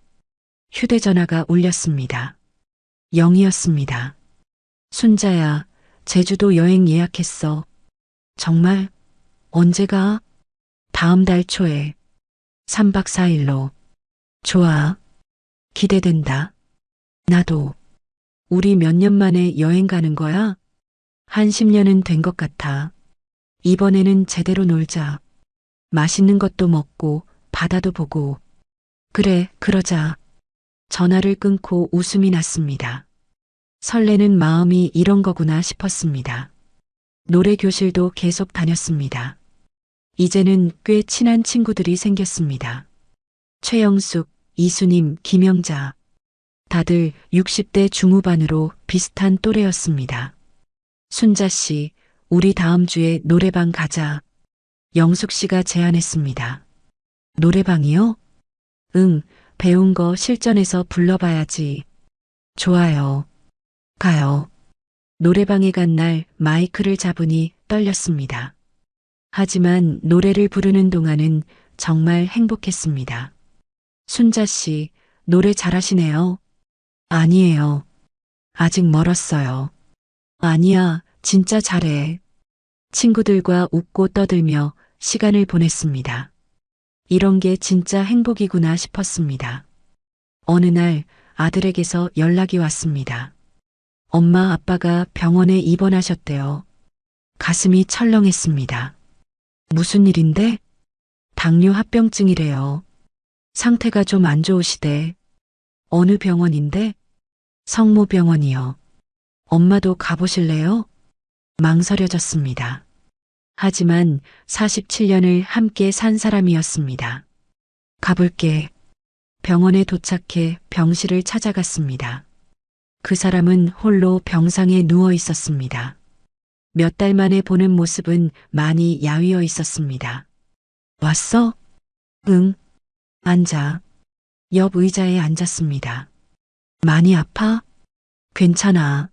휴대전화가 울렸습니다. 영이었습니다. 순자야, 제주도 여행 예약했어. 정말? 언제 가? 다음 달 초에. 3박 4일로. 좋아. 기대된다. 나도. 우리 몇 년 만에 여행 가는 거야? 한 10년은 된 것 같아. 이번에는 제대로 놀자. 맛있는 것도 먹고 바다도 보고. 그래, 그러자. 전화를 끊고 웃음이 났습니다. 설레는 마음이 이런 거구나 싶었습니다. 노래 교실도 계속 다녔습니다. 이제는 꽤 친한 친구들이 생겼습니다. 최영숙, 이수님, 김영자. 다들 60대 중후반으로 비슷한 또래였습니다. 순자 씨, 우리 다음 주에 노래방 가자. 영숙 씨가 제안했습니다. 노래방이요? 응, 배운 거 실전에서 불러봐야지. 좋아요. 가요. 노래방에 간 날 마이크를 잡으니 떨렸습니다. 하지만 노래를 부르는 동안은 정말 행복했습니다. 순자 씨, 노래 잘하시네요. 아니에요. 아직 멀었어요. 아니야, 진짜 잘해. 친구들과 웃고 떠들며 시간을 보냈습니다. 이런 게 진짜 행복이구나 싶었습니다. 어느 날 아들에게서 연락이 왔습니다. 엄마 아빠가 병원에 입원하셨대요. 가슴이 철렁했습니다. 무슨 일인데? 당뇨 합병증이래요. 상태가 좀 안 좋으시대. 어느 병원인데? 성모병원이요. 엄마도 가보실래요? 망설여졌습니다. 하지만 47년을 함께 산 사람이었습니다. 가볼게. 병원에 도착해 병실을 찾아갔습니다. 그 사람은 홀로 병상에 누워 있었습니다. 몇 달 만에 보는 모습은 많이 야위어 있었습니다. 왔어? 응. 앉아. 옆 의자에 앉았습니다. 많이 아파? 괜찮아.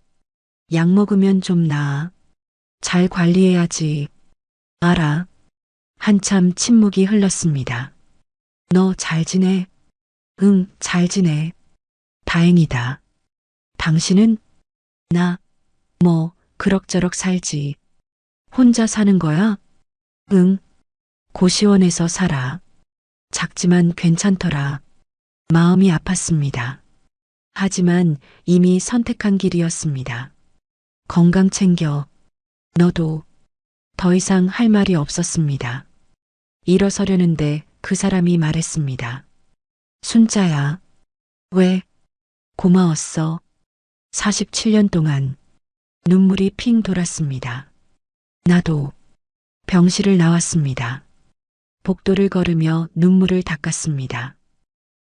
약 먹으면 좀 나아. 잘 관리해야지. 알아. 한참 침묵이 흘렀습니다. 너 잘 지내? 응, 잘 지내. 다행이다. 당신은? 나, 뭐, 그럭저럭 살지. 혼자 사는 거야? 응. 고시원에서 살아. 작지만 괜찮더라. 마음이 아팠습니다. 하지만 이미 선택한 길이었습니다. 건강 챙겨. 너도. 더 이상 할 말이 없었습니다. 일어서려는데 그 사람이 말했습니다. 순자야. 왜? 고마웠어. 47년 동안. 눈물이 핑 돌았습니다. 나도. 병실을 나왔습니다. 복도를 걸으며 눈물을 닦았습니다.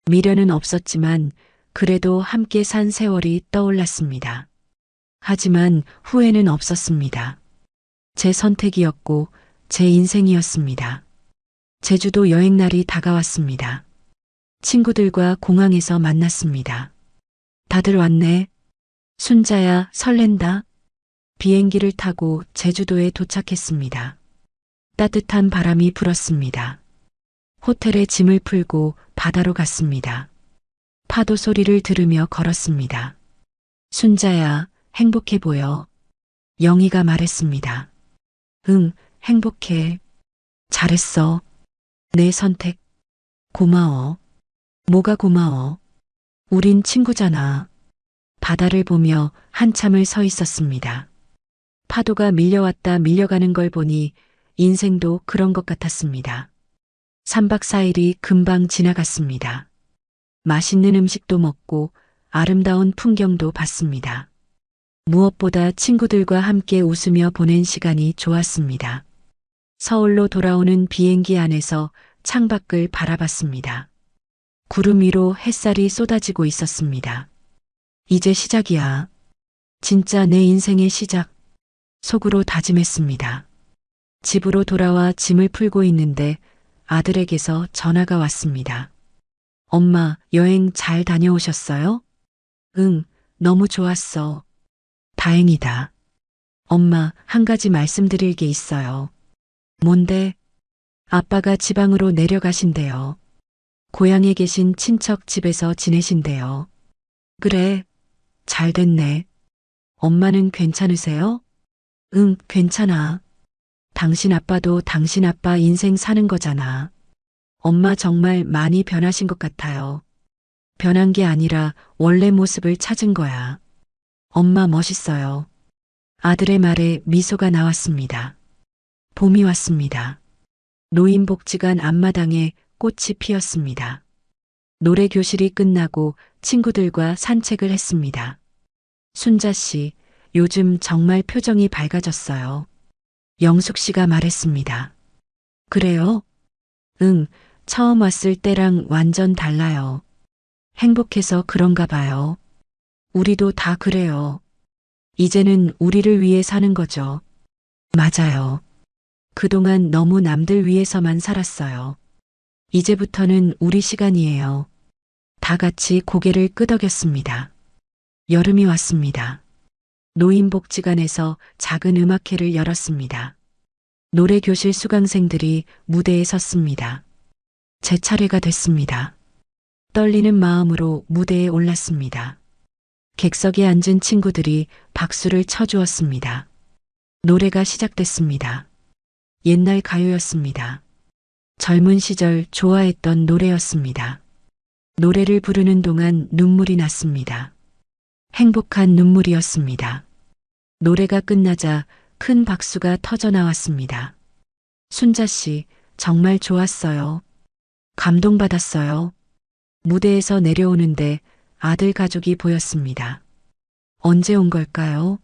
미련은 없었지만 그래도 함께 산 세월이 떠올랐습니다. 하지만 후회는 없었습니다. 제 선택이었고 제 인생이었습니다. 제주도 여행 날이 다가왔습니다. 친구들과 공항에서 만났습니다. 다들 왔네. 순자야, 설렌다. 비행기를 타고 제주도에 도착했습니다. 따뜻한 바람이 불었습니다. 호텔에 짐을 풀고 바다로 갔습니다. 파도 소리를 들으며 걸었습니다. 순자야, 행복해 보여. 영희가 말했습니다. 응, 행복해. 잘했어. 내 선택. 고마워. 뭐가 고마워? 우린 친구잖아. 바다를 보며 한참을 서 있었습니다. 파도가 밀려왔다 밀려가는 걸 보니 인생도 그런 것 같았습니다. 3박 4일이 금방 지나갔습니다. 맛있는 음식도 먹고 아름다운 풍경도 봤습니다. 무엇보다 친구들과 함께 웃으며 보낸 시간이 좋았습니다. 서울로 돌아오는 비행기 안에서 창밖을 바라봤습니다. 구름 위로 햇살이 쏟아지고 있었습니다. 이제 시작이야. 진짜 내 인생의 시작. 속으로 다짐했습니다. 집으로 돌아와 짐을 풀고 있는데 아들에게서 전화가 왔습니다. 엄마, 여행 잘 다녀오셨어요? 응, 너무 좋았어. 다행이다. 엄마, 한 가지 말씀드릴 게 있어요. 뭔데? 아빠가 지방으로 내려가신대요. 고향에 계신 친척 집에서 지내신대요. 그래, 잘 됐네. 엄마는 괜찮으세요? 응, 괜찮아. 당신 아빠도 당신 아빠 인생 사는 거잖아. 엄마 정말 많이 변하신 것 같아요. 변한 게 아니라 원래 모습을 찾은 거야. 엄마 멋있어요. 아들의 말에 미소가 나왔습니다. 봄이 왔습니다. 노인복지관 앞마당에 꽃이 피었습니다. 노래 교실이 끝나고 친구들과 산책을 했습니다. 순자 씨, 요즘 정말 표정이 밝아졌어요. 영숙 씨가 말했습니다. 그래요? 응, 처음 왔을 때랑 완전 달라요. 행복해서 그런가 봐요. 우리도 다 그래요. 이제는 우리를 위해 사는 거죠. 맞아요. 그동안 너무 남들 위해서만 살았어요. 이제부터는 우리 시간이에요. 다 같이 고개를 끄덕였습니다. 여름이 왔습니다. 노인복지관에서 작은 음악회를 열었습니다. 노래교실 수강생들이 무대에 섰습니다. 제 차례가 됐습니다. 떨리는 마음으로 무대에 올랐습니다. 객석에 앉은 친구들이 박수를 쳐주었습니다. 노래가 시작됐습니다. 옛날 가요였습니다. 젊은 시절 좋아했던 노래였습니다. 노래를 부르는 동안 눈물이 났습니다. 행복한 눈물이었습니다. 노래가 끝나자 큰 박수가 터져 나왔습니다. 순자 씨, 정말 좋았어요. 감동받았어요. 무대에서 내려오는데 아들 가족이 보였습니다. 언제 온 걸까요?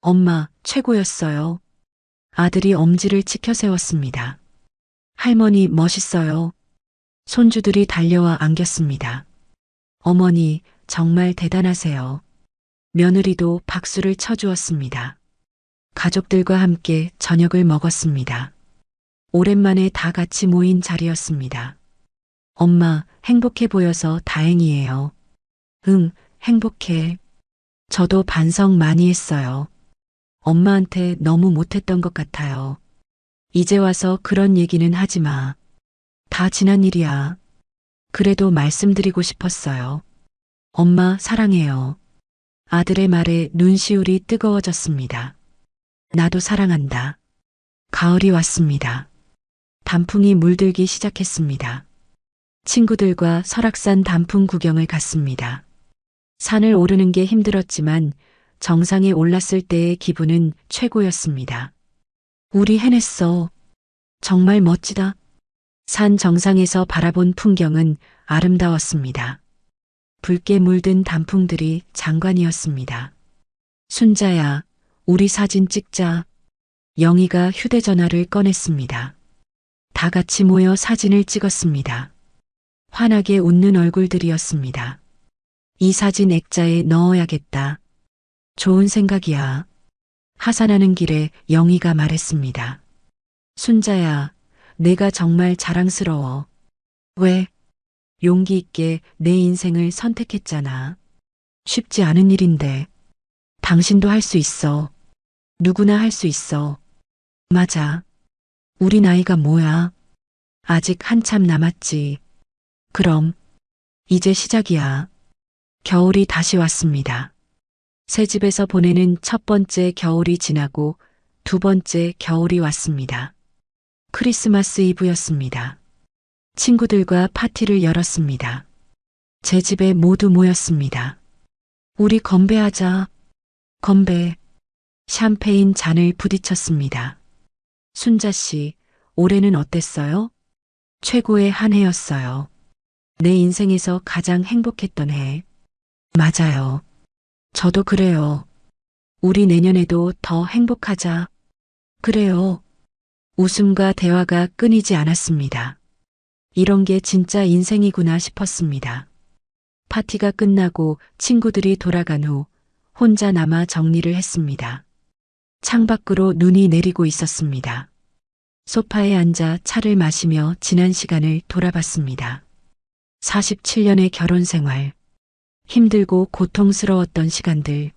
엄마, 최고였어요. 아들이 엄지를 치켜 세웠습니다. 할머니, 멋있어요. 손주들이 달려와 안겼습니다. 어머니, 정말 대단하세요. 며느리도 박수를 쳐주었습니다. 가족들과 함께 저녁을 먹었습니다. 오랜만에 다 같이 모인 자리였습니다. 엄마, 행복해 보여서 다행이에요. 응, 행복해. 저도 반성 많이 했어요. 엄마한테 너무 못했던 것 같아요. 이제 와서 그런 얘기는 하지 마. 다 지난 일이야. 그래도 말씀드리고 싶었어요. 엄마, 사랑해요. 아들의 말에 눈시울이 뜨거워졌습니다. 나도 사랑한다. 가을이 왔습니다. 단풍이 물들기 시작했습니다. 친구들과 설악산 단풍 구경을 갔습니다. 산을 오르는 게 힘들었지만 정상에 올랐을 때의 기분은 최고였습니다. 우리 해냈어. 정말 멋지다. 산 정상에서 바라본 풍경은 아름다웠습니다. 붉게 물든 단풍들이 장관이었습니다. 순자야, 우리 사진 찍자. 영희가 휴대전화를 꺼냈습니다. 다 같이 모여 사진을 찍었습니다. 환하게 웃는 얼굴들이었습니다. 이 사진 액자에 넣어야겠다. 좋은 생각이야. 하산하는 길에 영희가 말했습니다. 순자야, 내가 정말 자랑스러워. 왜? 용기 있게 내 인생을 선택했잖아. 쉽지 않은 일인데. 당신도 할 수 있어. 누구나 할 수 있어. 맞아. 우리 나이가 뭐야? 아직 한참 남았지. 그럼, 이제 시작이야. 겨울이 다시 왔습니다. 새 집에서 보내는 첫 번째 겨울이 지나고 두 번째 겨울이 왔습니다. 크리스마스 이브였습니다. 친구들과 파티를 열었습니다. 제 집에 모두 모였습니다. 우리 건배하자. 건배. 샴페인 잔을 부딪혔습니다. 순자 씨, 올해는 어땠어요? 최고의 한 해였어요. 내 인생에서 가장 행복했던 해. 맞아요. 저도 그래요. 우리 내년에도 더 행복하자. 그래요. 웃음과 대화가 끊이지 않았습니다. 이런 게 진짜 인생이구나 싶었습니다. 파티가 끝나고 친구들이 돌아간 후 혼자 남아 정리를 했습니다. 창밖으로 눈이 내리고 있었습니다. 소파에 앉아 차를 마시며 지난 시간을 돌아봤습니다. 47년의 결혼 생활. 힘들고 고통스러웠던 시간들.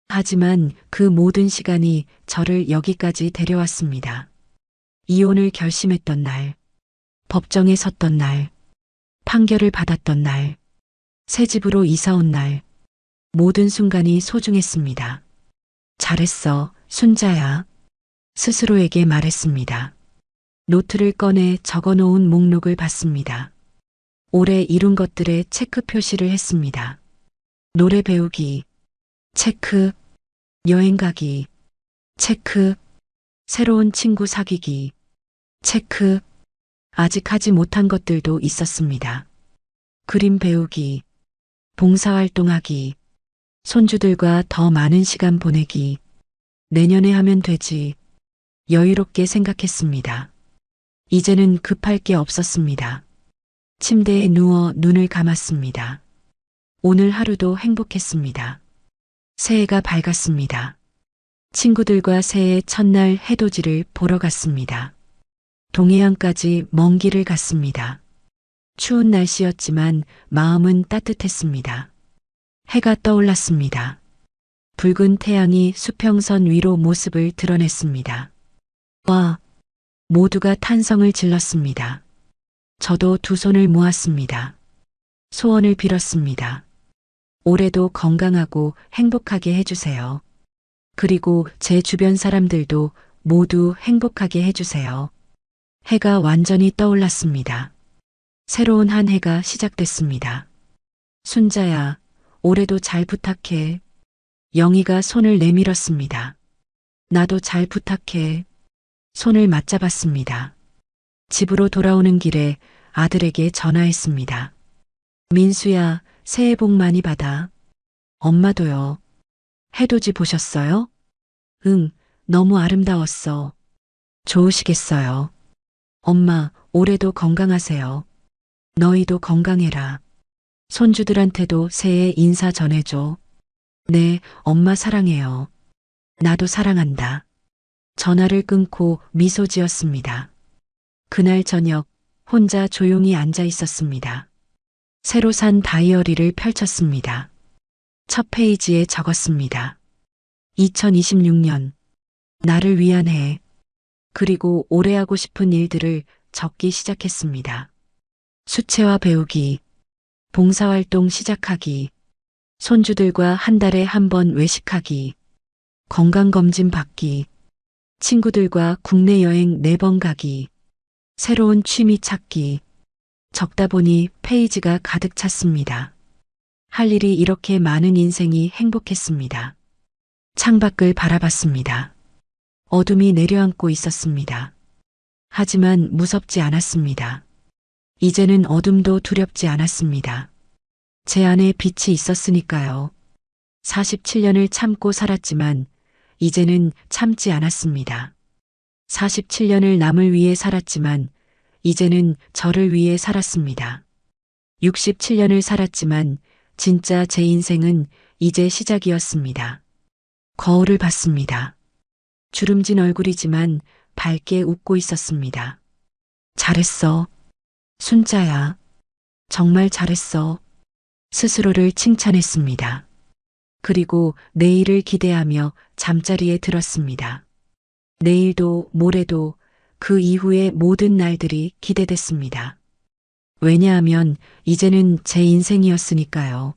하지만 그 모든 시간이 저를 여기까지 데려왔습니다. 이혼을 결심했던 날, 법정에 섰던 날, 판결을 받았던 날, 새 집으로 이사 온 날, 모든 순간이 소중했습니다. 잘했어, 순자야. 스스로에게 말했습니다. 노트를 꺼내 적어놓은 목록을 봤습니다. 올해 이룬 것들에 체크 표시를 했습니다. 노래 배우기, 체크. 여행 가기, 체크. 새로운 친구 사귀기, 체크. 아직 하지 못한 것들도 있었습니다. 그림 배우기, 봉사활동하기, 손주들과 더 많은 시간 보내기. 내년에 하면 되지. 여유롭게 생각했습니다. 이제는 급할 게 없었습니다. 침대에 누워 눈을 감았습니다. 오늘 하루도 행복했습니다. 새해가 밝았습니다. 친구들과 새해 첫날 해돋이를 보러 갔습니다. 동해안까지 먼 길을 갔습니다. 추운 날씨였지만 마음은 따뜻했습니다. 해가 떠올랐습니다. 붉은 태양이 수평선 위로 모습을 드러냈습니다. 와! 모두가 탄성을 질렀습니다. 저도 두 손을 모았습니다. 소원을 빌었습니다. 올해도 건강하고 행복하게 해주세요. 그리고 제 주변 사람들도 모두 행복하게 해주세요. 해가 완전히 떠올랐습니다. 새로운 한 해가 시작됐습니다. 순자야, 올해도 잘 부탁해. 영희가 손을 내밀었습니다. 나도 잘 부탁해. 손을 맞잡았습니다. 집으로 돌아오는 길에 아들에게 전화했습니다. 민수야, 새해 복 많이 받아. 엄마도요. 해돋이 보셨어요? 응, 너무 아름다웠어. 좋으시겠어요. 엄마, 올해도 건강하세요. 너희도 건강해라. 손주들한테도 새해 인사 전해줘. 네, 엄마 사랑해요. 나도 사랑한다. 전화를 끊고 미소 지었습니다. 그날 저녁 혼자 조용히 앉아 있었습니다. 새로 산 다이어리를 펼쳤습니다. 첫 페이지에 적었습니다. 2026년 나를 위한 해. 그리고 올해 하고 싶은 일들을 적기 시작했습니다. 수채화 배우기, 봉사활동 시작하기, 손주들과 한 달에 한 번 외식하기, 건강검진 받기, 친구들과 국내 여행 4번 가기, 새로운 취미 찾기, 적다 보니 페이지가 가득 찼습니다. 할 일이 이렇게 많은 인생이 행복했습니다. 창밖을 바라봤습니다. 어둠이 내려앉고 있었습니다. 하지만 무섭지 않았습니다. 이제는 어둠도 두렵지 않았습니다. 제 안에 빛이 있었으니까요. 47년을 참고 살았지만 이제는 참지 않았습니다. 47년을 남을 위해 살았지만 이제는 저를 위해 살았습니다. 67년을 살았지만 진짜 제 인생은 이제 시작이었습니다. 거울을 봤습니다. 주름진 얼굴이지만 밝게 웃고 있었습니다. 잘했어. 순자야. 정말 잘했어. 스스로를 칭찬했습니다. 그리고 내일을 기대하며 잠자리에 들었습니다. 내일도 모레도 그 이후의 모든 날들이 기대됐습니다. 왜냐하면 이제는 제 인생이었으니까요.